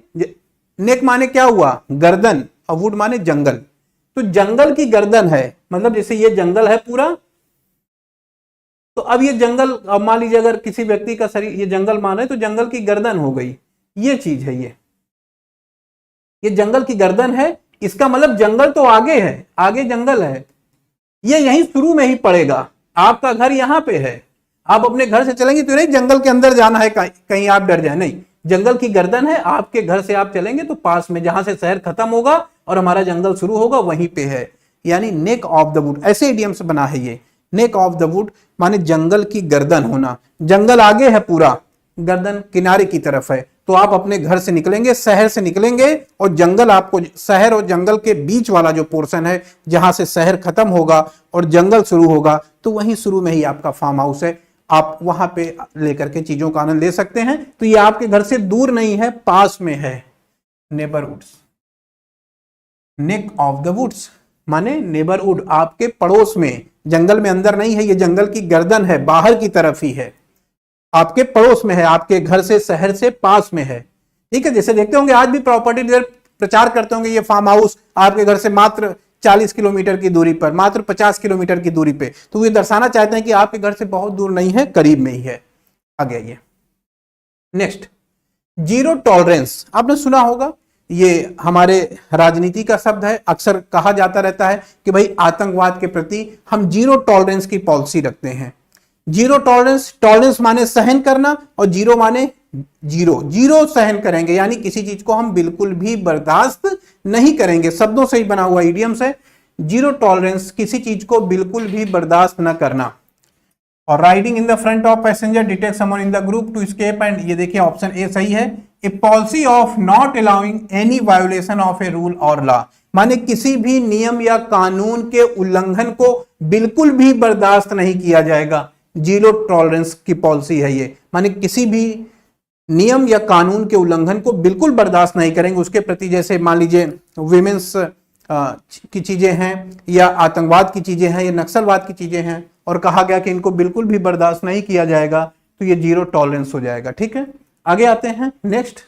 नेक माने क्या हुआ, गर्दन, और वुड माने जंगल, तो जंगल की गर्दन है, मतलब जैसे ये जंगल है पूरा, तो अब ये जंगल, अब मान लीजिए अगर किसी व्यक्ति का शरीर ये जंगल माने तो जंगल की गर्दन हो गई, ये चीज है, ये जंगल की गर्दन है। इसका मतलब जंगल तो आगे है, आगे जंगल है, ये यहीं शुरू में ही पड़ेगा। आपका घर यहां पे है, आप अपने घर से चलेंगे तो नहीं जंगल के अंदर जाना है कहीं आप डर जाए, नहीं, जंगल की गर्दन है, आपके घर से आप चलेंगे तो पास में जहां से शहर खत्म होगा और हमारा जंगल शुरू होगा वहीं पे है, यानी नेक ऑफ द वुड, ऐसे इडियम से बना है ये। नेक ऑफ द वुड माने जंगल की गर्दन होना, जंगल आगे है पूरा, गर्दन किनारे की तरफ है, तो आप अपने घर से निकलेंगे, शहर से निकलेंगे, और जंगल आपको, शहर और जंगल के बीच वाला जो पोर्शन है जहां से शहर खत्म होगा और जंगल शुरू होगा, तो वहीं शुरू में ही आपका फार्म हाउस है, आप वहां पे लेकर के चीजों का आनंद ले सकते हैं। तो ये आपके घर से दूर नहीं है, पास में है, neighbourhoods. Neck of the woods माने नेबरहुड, आपके पड़ोस में, जंगल में अंदर नहीं है, ये जंगल की गर्दन है, बाहर की तरफ ही है, आपके पड़ोस में है, आपके घर से, शहर से पास में है। ठीक है, जैसे देखते होंगे आज भी प्रॉपर्टी डीलर प्रचार करते होंगे ये फार्म हाउस आपके घर से मात्र 40 किलोमीटर की दूरी पर, मात्र 50 किलोमीटर की दूरी पे, तो ये दर्शाना चाहते हैं कि आपके घर से बहुत दूर नहीं है, करीब में ही है। आगे आइए नेक्स्ट, जीरो टॉलरेंस, आपने सुना होगा, ये हमारे राजनीति का शब्द है, अक्सर कहा जाता रहता है कि भाई आतंकवाद के प्रति हम जीरो टॉलरेंस की पॉलिसी रखते हैं। जीरो टॉलरेंस, टॉलरेंस माने सहन करना, और जीरो माने जीरो, जीरो सहन करेंगे, यानी किसी चीज को हम बिल्कुल भी बर्दाश्त नहीं करेंगे, शब्दों से ही बना हुआ इडियम्स है। जीरो टॉलरेंस, किसी चीज को बिल्कुल भी बर्दाश्त न करना। और riding in the front of passenger detect someone in the group to escape, and ये देखिए ऑप्शन ए सही है। A policy of not allowing any violation of a rule और लॉ, माने किसी भी नियम या कानून के उल्लंघन को बिल्कुल भी बर्दाश्त नहीं किया जाएगा, जीरो टॉलरेंस की पॉलिसी है ये। माने किसी भी नियम या कानून के उल्लंघन को बिल्कुल बर्दाश्त नहीं करेंगे, उसके प्रति, जैसे मान लीजिए विमेंस की चीजें हैं, या आतंकवाद की चीजें हैं, या नक्सलवाद की चीजें हैं, और कहा गया कि इनको बिल्कुल भी बर्दाश्त नहीं किया जाएगा, तो ये जीरो टॉलरेंस हो जाएगा। ठीक है, आगे आते हैं नेक्स्ट,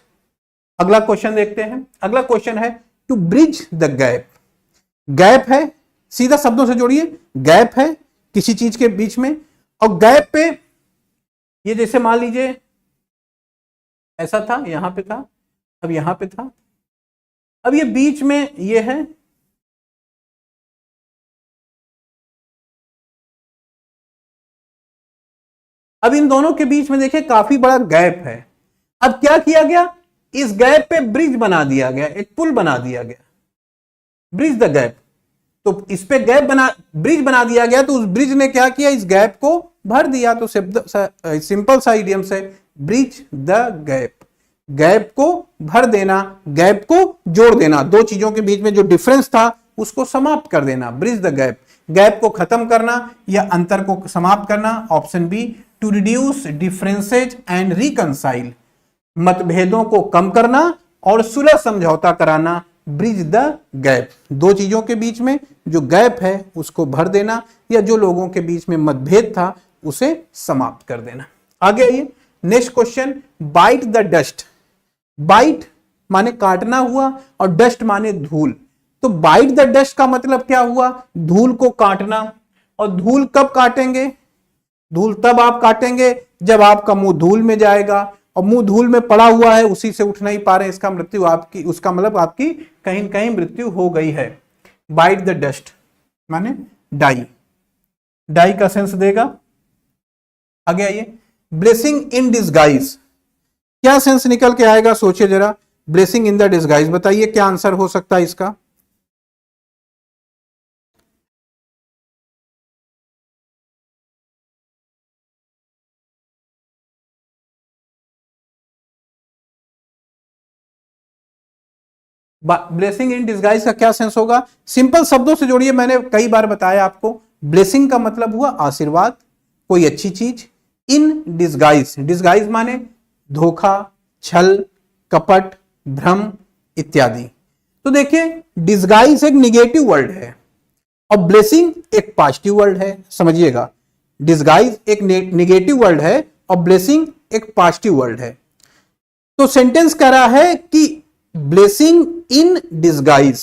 अगला क्वेश्चन देखते हैं। अगला क्वेश्चन है to bridge the gap. Gap है, सीधा शब्दों से जोड़िए, गैप है किसी चीज के बीच में, और गैप पे ये जैसे मान लीजिए ऐसा था, यहां पे था, अब यहां पे था, अब ये बीच में ये है, अब इन दोनों के बीच में देखिए काफी बड़ा गैप है। अब क्या किया गया, इस गैप पे ब्रिज बना दिया गया, एक पुल बना दिया गया, ब्रिज द गैप। तो इस पे गैप बना, ब्रिज बना दिया गया, तो उस ब्रिज ने क्या किया, इस गैप को भर दिया। तो सिंपल सा इडियम से ब्रिज द गैप, गैप को भर देना, गैप को जोड़ देना, दो चीजों के बीच में जो डिफरेंस था उसको समाप्त कर देना, ब्रिज द गैप। गैप को खत्म करना या अंतर को समाप्त करना, option B. To reduce differences and reconcile, मतभेदों को कम करना और सुलह समझौता कराना, ब्रिज द गैप, दो चीजों के बीच में जो गैप है उसको भर देना, या जो लोगों के बीच में मतभेद था उसे समाप्त कर देना। आगे आइए, next question, bite the dust. Bite माने काटना हुआ और डस्ट माने धूल। तो बाइट द डस्ट का मतलब क्या हुआ, धूल को काटना। और धूल कब काटेंगे, धूल तब आप काटेंगे जब आपका मुंह धूल में जाएगा, और मुंह धूल में पड़ा हुआ है, उसी से उठ नहीं पा रहे, इसका मृत्यु आपकी, उसका मतलब आपकी कहीं न कहीं मृत्यु हो गई है। बाइट द डस्ट माने डाई, डाई का सेंस देगा। आगे आइए, ब्लेसिंग इन डिसगाइज, क्या सेंस निकल के आएगा, सोचिए जरा। ब्लेसिंग इन द डिसगाइज, बताइए क्या आंसर हो सकता है इसका। ब्लेसिंग इन डिसगाइज का क्या सेंस होगा, सिंपल शब्दों से जोड़िए, मैंने कई बार बताया आपको। ब्लेसिंग का मतलब हुआ आशीर्वाद, कोई अच्छी चीज। इन डिसगाइज, डिसगाइज माने धोखा, छल, कपट, भ्रम इत्यादि। तो देखिए, डिसगाइज एक निगेटिव वर्ड है और ब्लेसिंग एक पॉजिटिव वर्ड है, समझिएगा। डिसगाइज एक निगेटिव वर्ड है और ब्लेसिंग एक पॉजिटिव वर्ड है। तो सेंटेंस कह रहा है कि blessing in disguise,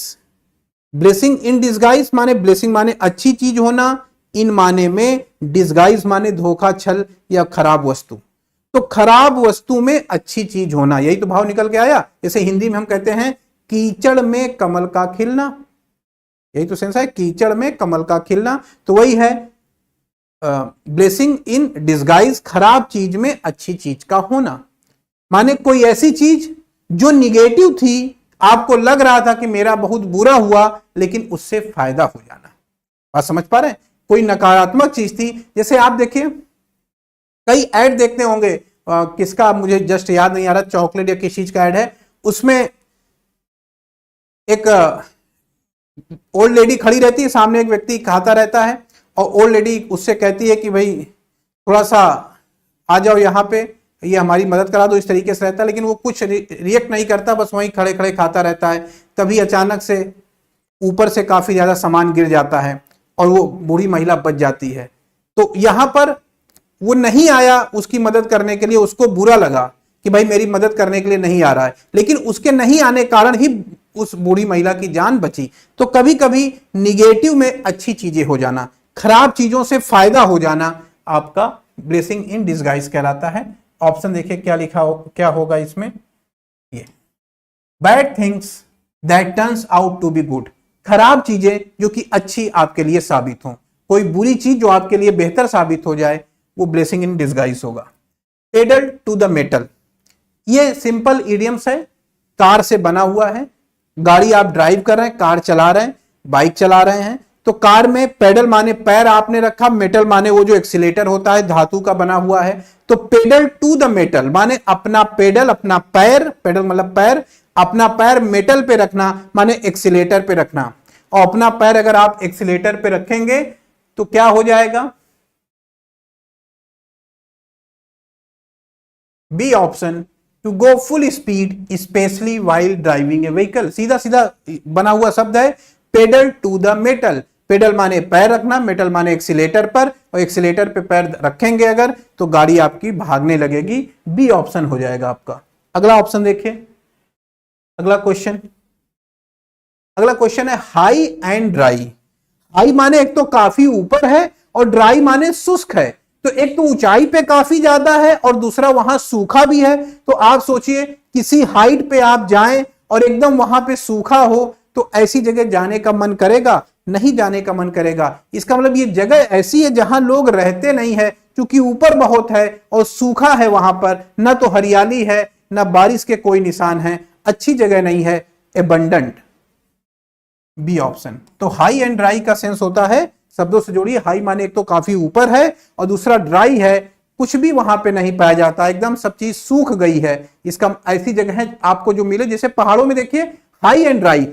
blessing in disguise माने ब्लेसिंग माने अच्छी चीज होना, इन माने में, डिसगाइज माने धोखा, छल या खराब वस्तु। तो खराब वस्तु में अच्छी चीज होना, यही तो भाव निकल के आया। जैसे हिंदी में हम कहते हैं कीचड़ में कमल का खिलना, यही तो सेंस है, कीचड़ में कमल का खिलना। तो वही है ब्लेसिंग इन डिसगाइज, खराब चीज में अच्छी चीज का होना। माने कोई ऐसी चीज जो निगेटिव थी, आपको लग रहा था कि मेरा बहुत बुरा हुआ, लेकिन उससे फायदा हो जाना। बात समझ पा रहे हैं, कोई नकारात्मक चीज थी। जैसे आप देखिए, कई ऐड देखते होंगे, किसका मुझे जस्ट याद नहीं आ रहा, चॉकलेट या किस चीज का ऐड है, उसमें एक ओल्ड लेडी खड़ी रहती है, सामने एक व्यक्ति खाता रहता है, और ओल्ड लेडी उससे कहती है कि भाई थोड़ा सा आ जाओ यहाँ पे, ये हमारी मदद करा दो, इस तरीके से रहता है। लेकिन वो कुछ रिएक्ट नहीं करता, बस वहीं खड़े खड़े खाता रहता है। तभी अचानक से ऊपर से काफी ज्यादा सामान गिर जाता है और वो बूढ़ी महिला बच जाती है। तो यहां पर वो नहीं आया उसकी मदद करने के लिए, उसको बुरा लगा कि भाई मेरी मदद करने के लिए नहीं आ रहा है, लेकिन उसके नहीं आने कारण ही उस बूढ़ी महिला की जान बची। तो कभी कभी निगेटिव में अच्छी चीजें हो जाना, खराब चीजों से फायदा हो जाना, आपका ब्लेसिंग इन डिसगाइज कहलाता है। ऑप्शन देखिए क्या लिखा क्या होगा इसमें, ये bad things that turns out to be good, खराब चीजें जो कि अच्छी आपके लिए साबित हो, कोई बुरी चीज जो आपके लिए बेहतर साबित हो जाए, वो ब्लेसिंग इन डिसगाइज होगा। पेडल टू द मेटल, ये सिंपल इडियम्स है, कार से बना हुआ है। गाड़ी आप ड्राइव कर रहे हैं, कार चला रहे हैं, बाइक चला रहे हैं, तो कार में पेडल माने पैर आपने रखा, मेटल माने वो जो एक्सीलेटर होता है धातु का बना हुआ है। तो पेडल टू द मेटल माने अपना पेडल, अपना पैर, पेडल मतलब पैर, अपना पैर मेटल पे रखना माने एक्सीलेटर पे रखना। और अपना पैर अगर आप एक्सीलेटर पे रखेंगे तो क्या हो जाएगा, B option, to go full speed specially while driving a vehicle. सीधा सीधा बना हुआ शब्द है, pedal to the metal. Pedal माने पैर रखना, मेटल माने एक्सीलेटर पर, और एक्सीलेटर पे पैर रखेंगे अगर तो गाड़ी आपकी भागने लगेगी। बी ऑप्शन हो जाएगा आपका। अगला ऑप्शन देखिए, अगला क्वेश्चन, अगला क्वेश्चन है हाई एंड ड्राई। हाई माने एक तो काफी ऊपर है और ड्राई माने शुष्क है। तो एक तो ऊंचाई पे काफी ज्यादा है और दूसरा वहां सूखा भी है। तो आप सोचिए किसी हाइट पे आप जाएं और एकदम वहां पे सूखा हो, तो ऐसी जगह जाने का मन करेगा? नहीं जाने का मन करेगा। इसका मतलब ये जगह ऐसी है जहां लोग रहते नहीं है, क्योंकि ऊपर बहुत है और सूखा है, वहां पर न तो हरियाली है न बारिश के कोई निशान है, अच्छी जगह नहीं है, एबंडेंट। B option. तो हाई एंड ड्राई का सेंस होता है, शब्दों से जोड़िए, हाई माने एक तो काफी ऊपर है और दूसरा ड्राई है, कुछ भी वहां पे नहीं पाया जाता, एकदम सब चीज सूख गई है। इसका ऐसी जगह है आपको जो मिले, जैसे पहाड़ों में देखिए हाई एंड ड्राई,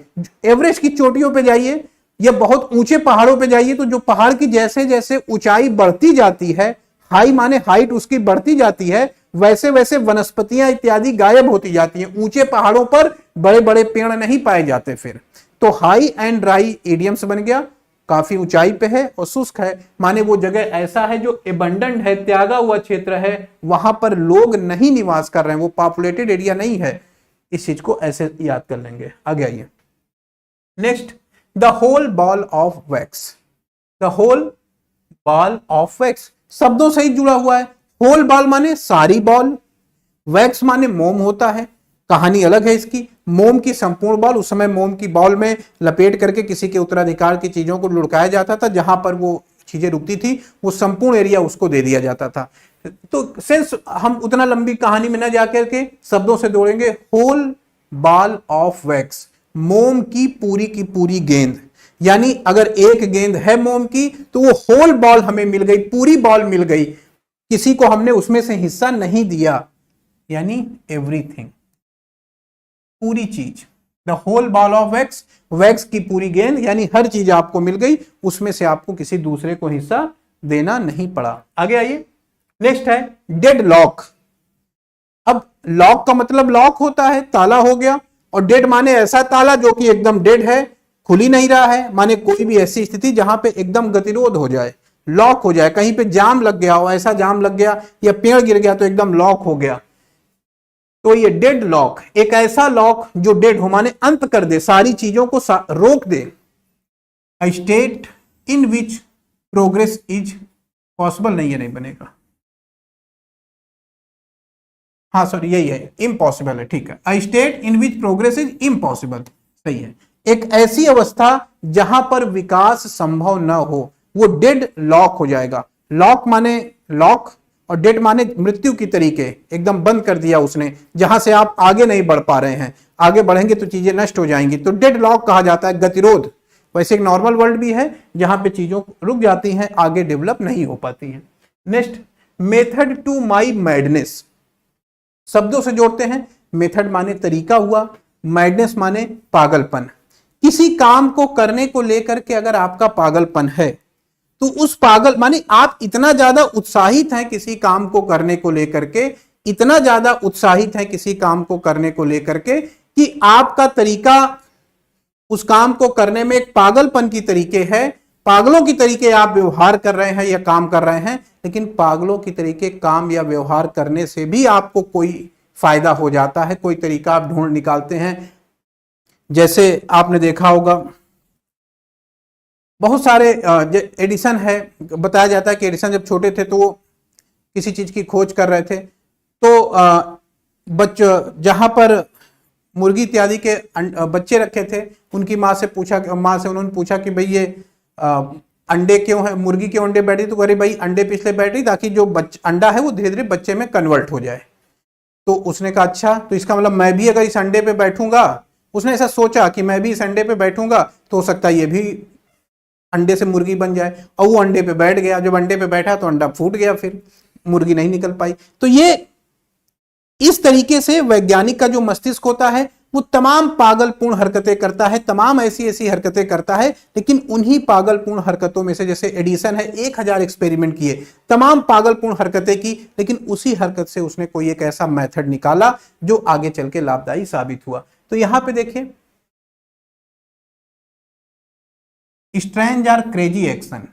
एवरेस्ट की चोटियों पे जाइए या बहुत ऊंचे पहाड़ों पे जाइए, तो जो पहाड़ की जैसे जैसे ऊंचाई बढ़ती जाती है, हाई माने हाइट उसकी बढ़ती जाती है, वैसे वैसे वनस्पतियां इत्यादि गायब होती जाती हैं। ऊंचे पहाड़ों पर बड़े बड़े पेड़ नहीं पाए जाते फिर। तो हाई एंड ड्राई इडियम्स बन गया, काफी ऊंचाई पे है और शुष्क है, माने वो जगह ऐसा है जो एबंडेंट है, त्यागा हुआ क्षेत्र है, वहां पर लोग नहीं निवास कर रहे हैं, वो पॉपुलेटेड एरिया नहीं है। इस चीज को ऐसे याद कर लेंगे। आगे आइए। Next, the whole ball of wax. The whole ball of wax शब्दों से ही जुड़ा हुआ है। होल बॉल माने सारी बॉल, वैक्स माने मोम होता है। कहानी अलग है इसकी। मोम की संपूर्ण बॉल, उस समय मोम की बॉल में लपेट करके किसी के उत्तराधिकार की चीजों को लुढ़काया जाता था, जहां पर वो चीजें रुकती थी वो संपूर्ण एरिया उसको दे दिया जाता था। तो सेंस हम उतना लंबी कहानी में न जाकर के शब्दों से जोड़ेंगे। होल बॉल ऑफ वैक्स, मोम की पूरी गेंद, यानी अगर एक गेंद है मोम की तो वो होल बॉल हमें मिल गई, पूरी बॉल मिल गई, किसी को हमने उसमें से हिस्सा नहीं दिया, यानी एवरीथिंग, पूरी चीज। The whole ball of wax, wax की पूरी गेंद यानी हर चीज आपको मिल गई, उसमें से आपको किसी दूसरे को हिस्सा देना नहीं पड़ा। आगे आइए। नेक्स्ट है डेड लॉक। अब लॉक का मतलब लॉक होता है, ताला हो गया, और डेड माने ऐसा ताला जो कि एकदम डेड है, खुल ही नहीं रहा है, माने कोई भी ऐसी स्थिति जहां पे एकदम गतिरोध हो जाए, लॉक हो जाए, कहीं पे जाम लग गया हो, ऐसा जाम लग गया या पेड़ गिर गया तो एकदम लॉक हो गया, तो ये डेड लॉक, एक ऐसा लॉक जो डेड हो माने अंत कर दे, सारी चीजों को रोक दे। A state in which progress is possible, नहीं है, नहीं बनेगा, हाँ सॉरी यही है, इम्पॉसिबल है, ठीक है। अ state in which progress is impossible, सही है। एक ऐसी अवस्था जहां पर विकास संभव न हो, वो डेड लॉक हो जाएगा। लॉक माने लॉक और डेड माने मृत्यु की तरीके, एकदम बंद कर दिया उसने, जहां से आप आगे नहीं बढ़ पा रहे हैं, आगे बढ़ेंगे तो चीजें नष्ट हो जाएंगी, तो डेड लॉक कहा जाता है, गतिरोध। वैसे एक नॉर्मल वर्ल्ड भी है जहां पे चीजों रुक जाती हैं, आगे डेवलप नहीं हो पाती हैं। Next, method to my madness, शब्दों से जोड़ते हैं। मेथड माने तरीका हुआ, मैडनेस माने पागलपन। किसी काम को करने को लेकर के अगर आपका पागलपन है तो उस पागल माने आप इतना ज्यादा उत्साहित हैं किसी काम को करने को लेकर के, इतना ज्यादा उत्साहित हैं किसी काम को करने को लेकर के कि आपका तरीका उस काम को करने में एक पागलपन की तरीके है, पागलों की तरीके आप व्यवहार कर रहे हैं या काम कर रहे हैं, लेकिन पागलों की तरीके काम या व्यवहार करने से भी आपको कोई फायदा हो जाता है, कोई तरीका आप ढूंढ निकालते हैं। जैसे आपने देखा होगा बहुत सारे एडिसन है, बताया जाता है कि एडिसन जब छोटे थे तो वो किसी चीज की खोज कर रहे थे, तो जहां पर मुर्गी इत्यादि के बच्चे रखे थे, उनकी माँ से उन्होंने पूछा कि भाई ये अंडे क्यों है, मुर्गी क्यों अंडे बैठी, तो अरे भाई अंडे पिछले बैठ रही ताकि जो अंडा है वो धीरे धीरे बच्चे में कन्वर्ट हो जाए। तो उसने कहा अच्छा, तो इसका मतलब मैं भी अगर इस अंडे पे बैठूंगा, उसने ऐसा सोचा कि मैं भी इस अंडे पे बैठूंगा तो हो सकता है ये भी अंडे से मुर्गी बन जाए, और वो अंडे पे बैठ गया। जब अंडे पे बैठा तो अंडा फूट गया, फिर मुर्गी नहीं निकल पाई। तो ये इस तरीके से वैज्ञानिक का जो मस्तिष्क होता है वो तमाम पागलपूर्ण हरकतें करता है, तमाम ऐसी ऐसी हरकतें करता है, लेकिन उन्हीं पागलपूर्ण हरकतों में से, जैसे एडिसन है 1000 एक्सपेरिमेंट किए, तमाम पागलपूर्ण हरकतें की, लेकिन उसी हरकत से उसने कोई एक ऐसा मेथड निकाला जो आगे चल के लाभदायी साबित हुआ। तो यहां पे देखिए, स्ट्रेंज और क्रेजी एक्शन,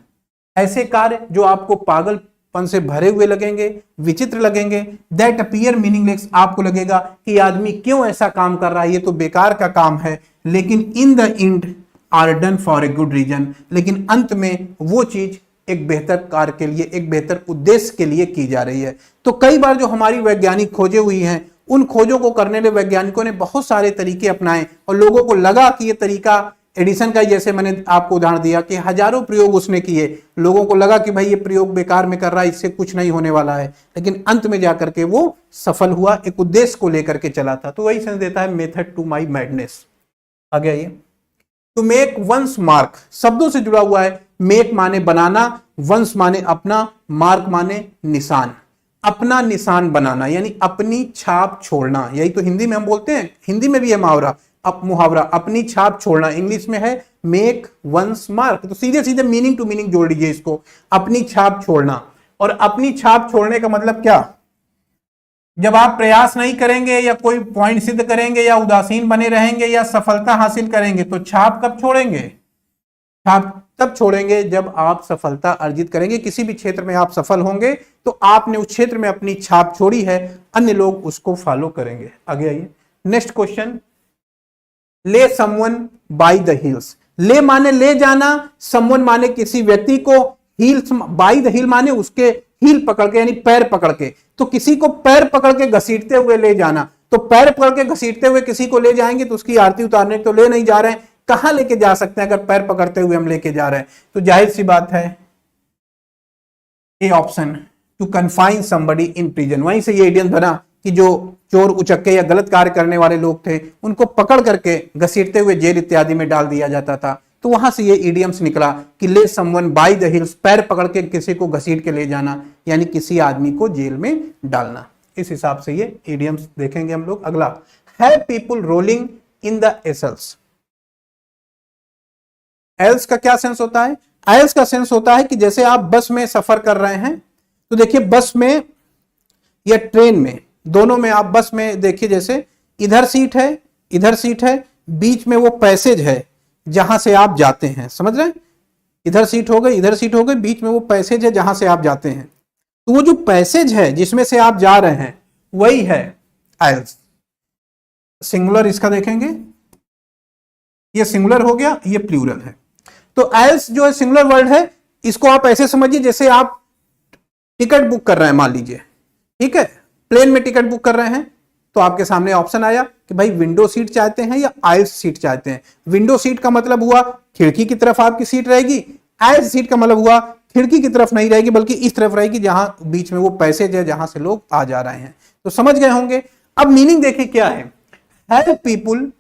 ऐसे कार्य जो आपको पागलपन से भरे हुए लगेंगे, विचित्र लगेंगे। दैट अपीयर मीनिंगलेस, आपको लगेगा कि आदमी क्यों ऐसा काम कर रहा है, ये तो बेकार का काम है, लेकिन in the end are done for a good reason, लेकिन अंत में वो चीज एक बेहतर कार्य के लिए, एक बेहतर उद्देश्य के लिए की जा रही है। तो कई बार जो हमारी वैज्ञानिक खोजें हुई हैं, उन खोजों को करने में वैज्ञानिकों ने बहुत सारे तरीके अपनाए, और लोगों को लगा कि ये तरीका एडिसन का, जैसे मैंने आपको उदाहरण दिया कि हजारों प्रयोग उसने किए, लोगों को लगा कि भाई ये प्रयोग बेकार में कर रहा है, इससे कुछ नहीं होने वाला है, लेकिन अंत में जाकर के वो सफल हुआ, एक उद्देश्य को लेकर के चला था। तो वही सेंस देता है मेथड टू माई मैडनेस। आगे आइए। टू मेक वंस मार्क, शब्दों से जुड़ा हुआ है। मेक माने बनाना, वंस माने अपना, मार्क माने निशान, अपना निशान बनाना, यानी अपनी छाप छोड़ना। यही तो हिंदी में हम बोलते हैं, हिंदी में भी है मुहावरा, अपनी छाप छोड़ना। इंग्लिश में है मेक वंस मार्क। तो सीधे सीधे मीनिंग टू मीनिंग जोड़ लीजिए इसको, अपनी छाप छोड़ना। और अपनी छाप छोड़ने का मतलब क्या? जब आप प्रयास नहीं करेंगे या कोई पॉइंट सिद्ध करेंगे या उदासीन बने रहेंगे या सफलता हासिल करेंगे, तो छाप कब छोड़ेंगे? छाप तब छोड़ेंगे जब आप सफलता अर्जित करेंगे। किसी भी क्षेत्र में आप सफल होंगे तो आपने उस क्षेत्र में अपनी छाप छोड़ी है, अन्य लोग उसको फॉलो करेंगे। आगे आइए, नेक्स्ट क्वेश्चन, ले समवन बाय द हील्स। ले माने ले जाना, समवन माने किसी व्यक्ति को, हील्स बाय द हील माने उसके हील पकड़ के यानी पैर पकड़ के। तो किसी को पैर पकड़ के घसीटते हुए ले जाना, तो पैर पकड़ के घसीटते हुए किसी को ले जाएंगे तो उसकी आरती उतारने तो ले नहीं जा रहे हैं, कहां लेके जा सकते हैं अगर पैर पकड़ते हुए हम लेके जा रहे हैं? तो जाहिर सी बात है A option, to confine somebody in prison. वहीं से ये इडियम बना कि जो चोर उचक्के या गलत कार्य करने वाले लोग थे उनको पकड़ करके घसीटते हुए जेल इत्यादि में डाल दिया जाता था। तो वहां से ये इडियम्स निकला कि ले समवन बाय द हिल्स, पैर पकड़ के किसी को घसीट के ले जाना यानी किसी आदमी को जेल में डालना। इस हिसाब से ये इडियम्स देखेंगे हम लोग। अगला, have people rolling in the aisles. Aisles का क्या सेंस होता है? एल्स का सेंस होता है कि जैसे आप बस में सफर कर रहे हैं तो देखिए बस में या ट्रेन में, दोनों में आप बस में देखिए जैसे इधर सीट है, इधर सीट है, बीच में वो पैसेज है जहां से आप जाते हैं, समझ रहे हैं? इधर सीट हो गई, इधर सीट हो गई, बीच में वो पैसेज है जहां से आप जाते हैं। तो वो जो पैसेज है जिसमें से आप जा रहे हैं वही है आइल्स। सिंगुलर इसका देखेंगे, ये सिंगुलर हो गया, ये प्लूरल है। तो आइल्स जो है सिंगुलर वर्ड है, इसको आप ऐसे समझिए जैसे आप टिकट बुक कर रहे हैं, मान लीजिए, ठीक है, प्लेन में टिकट बुक कर रहे हैं तो आपके सामने ऑप्शन आया कि भाई विंडो सीट चाहते हैं या आइल्स सीट चाहते हैं। विंडो सीट का मतलब हुआ खिड़की की तरफ आपकी सीट रहेगी, आइल्स सीट का मतलब हुआ खिड़की की तरफ नहीं रहेगी बल्कि इस तरफ रहेगी जहां बीच में वो पैसेज है जहां से लोग आ जा रहे हैं। तो समझ गए होंगे। अब मीनिंग देखिए क्या है। हैव पीपुल,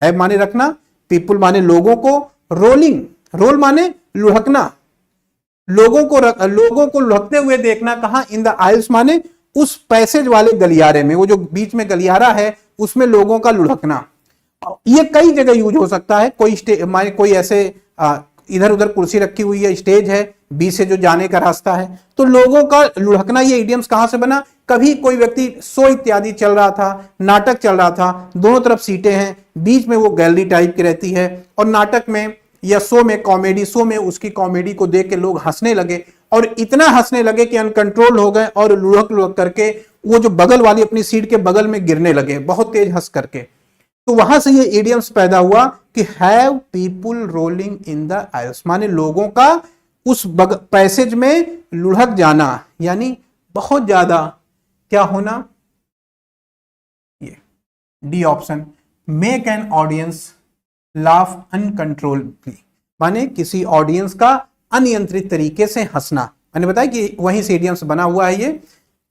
हैव माने रखना, पीपुल माने लोगों को, रोलिंग, रोल माने लुढ़कना, लोगों को लुढ़कते हुए देखना। कहां? इन द आइल्स माने उस पैसेज वाले गलियारे में, वो जो बीच में गलियारा है उसमें लोगों का लुढ़कना। ये कई जगह यूज हो सकता है। कोई माने कोई ऐसे इधर उधर कुर्सी रखी हुई है, स्टेज है, बीच से जो जाने का रास्ता है, तो लोगों का लुढ़कना। ये इडियम्स कहां से बना? कभी कोई व्यक्ति शो इत्यादि चल रहा था, नाटक चल रहा था, दोनों तरफ सीटें हैं, बीच में वो गैलरी टाइप की रहती है और नाटक में या शो में, कॉमेडी शो में उसकी कॉमेडी को देख के लोग हंसने लगे और इतना हंसने लगे कि अनकंट्रोल हो गए और लुढ़क लुढ़क करके वो जो बगल वाली अपनी सीट के बगल में गिरने लगे बहुत तेज हंस करके। तो वहां से ये इडियम्स पैदा हुआ कि have people rolling in the aisles, माने लोगों का उस पैसेज में लुढ़क जाना यानी बहुत ज्यादा क्या होना। ये D option, make an audience laugh uncontrollably, माने किसी ऑडियंस का अनियंत्रित तरीके से हंसना। मैंने बताया कि वहीं से इडियम्स बना हुआ है ये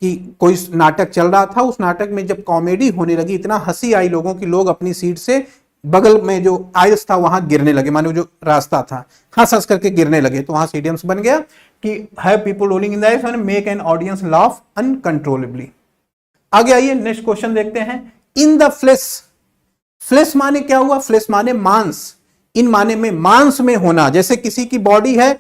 कि कोई नाटक चल रहा था, उस नाटक में जब कॉमेडी होने लगी, इतना हंसी आई लोगों की, लोग अपनी सीट से बगल में जो आइल्स था वहां गिरने लगे, माने जो रास्ता था हंस हंस करके गिरने लगे। तो वहां से इडियम्स बन गया कि have people rolling in the aisles, make an audience laugh uncontrollably. आगे आइए, नेक्स्ट क्वेश्चन देखते हैं। इन द फ्लेश, फ्लेश माने क्या हुआ? फ्लेश माने मांस, इन माने में मांस में होना। जैसे किसी की बॉडी है,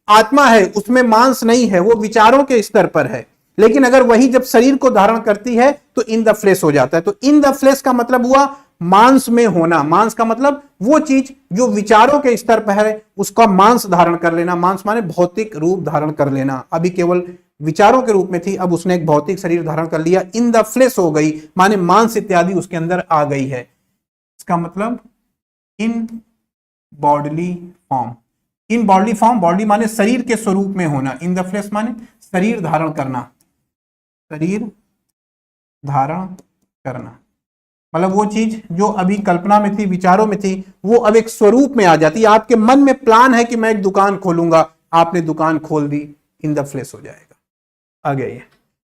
आत्मा है, उसमें मांस नहीं है, वो विचारों के स्तर पर है, लेकिन अगर वही जब शरीर को धारण करती है तो इन द फ्लेश हो जाता है। तो इन द फ्लेश का मतलब हुआ मांस में होना। मांस का मतलब वो चीज जो विचारों के स्तर पर है उसका मांस धारण कर लेना। मांस माने भौतिक रूप धारण कर लेना। अभी केवल विचारों के रूप में थी, अब उसने एक भौतिक शरीर धारण कर लिया, इन द फ्लेश हो गई, माने मांस इत्यादि उसके अंदर आ गई है। इसका मतलब इन बॉडली फॉर्म, इन बॉडली फॉर्म, बॉडी माने शरीर के स्वरूप में होना, इन द फ्लेश माने शरीर धारण करना, शरीर धारण करना, मतलब वो चीज जो अभी कल्पना में थी, विचारों में थी, वो अब एक स्वरूप में आ जाती है। आपके मन में प्लान है कि मैं एक दुकान खोलूंगा, आपने दुकान खोल दी, इन द फ्लेश हो जाएगा। आगे आइए,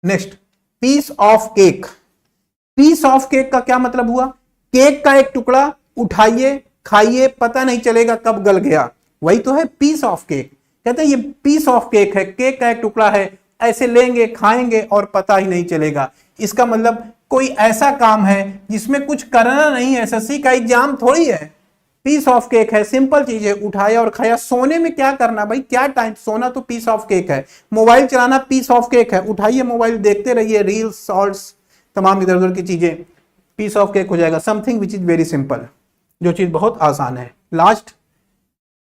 next, piece of cake. Piece of cake का क्या मतलब हुआ? केक का एक टुकड़ा उठाइए, खाइए, पता नहीं चलेगा कब गल गया, वही तो है पीस ऑफ केक। कहते हैं ये पीस ऑफ केक है, केक का एक टुकड़ा है, ऐसे लेंगे खाएंगे और पता ही नहीं चलेगा। इसका मतलब कोई ऐसा काम है जिसमें कुछ करना नहीं है, एसएससी का एग्जाम थोड़ी है, पीस ऑफ केक है, सिंपल चीज है, उठाया और खाया। सोने में क्या करना भाई, क्या टाइम, सोना तो पीस ऑफ केक है। मोबाइल चलाना पीस ऑफ केक है, उठाइए मोबाइल, देखते रहिए रील्स, शॉर्ट्स, तमाम इधर उधर की चीजें, पीस ऑफ केक हो जाएगा। Something which is very simple, जो चीज बहुत आसान है। Last,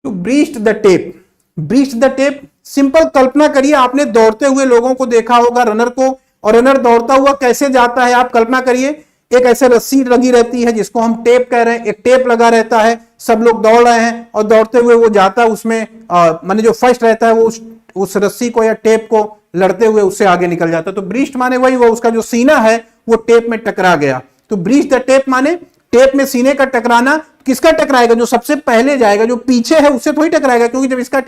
to breach the tape. Breach the tape, simple कल्पना करिए, आपने दौड़ते हुए लोगों को देखा होगा, रनर को, और रनर दौड़ता हुआ कैसे जाता है, आप कल्पना करिए, एक ऐसे रस्सी लगी रहती है जिसको हम टेप कह रहे हैं, एक टेप लगा रहता है, सब लोग दौड़ रहे हैं और दौड़ते हुए वो जाता है, उसमें माने जो फर्स्ट रहता है वो उस रस्सी को या टेप को लड़ते हुए उससे आगे निकल जाता है। तो ब्रीच माने वही, वो उसका जो सीना है वो टेप में टकरा गया। तो ब्रीच द टेप माने टेप में सीने का टकराना। किसका टकराएगा? जो सबसे पहले जाएगा, जो पीछे है उससे थोड़ी टकराएगा, क्योंकि जब इसका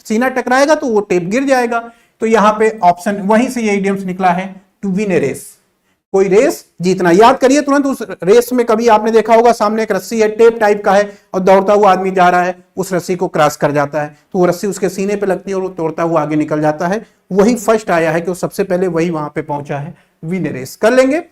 सीना टकराएगा तो वो टेप गिर जाएगा। तो यहां पे ऑप्शन, वहीं से ये इडियम्स निकला है, टू विन ए रेस, कोई रेस जीतना। याद करिए तुरंत, उस रेस में कभी आपने देखा होगा सामने एक रस्सी है, टेप टाइप का है, और दौड़ता हुआ आदमी जा रहा है, उस रस्सी को क्रॉस कर जाता है, तो वो रस्सी उसके सीने पे लगती है और वो दौड़ता हुआ आगे निकल जाता है। वही फर्स्ट आया है कि वो सबसे पहले वही वहां पे पहुंचा है, विन ए रेस। कर लेंगे।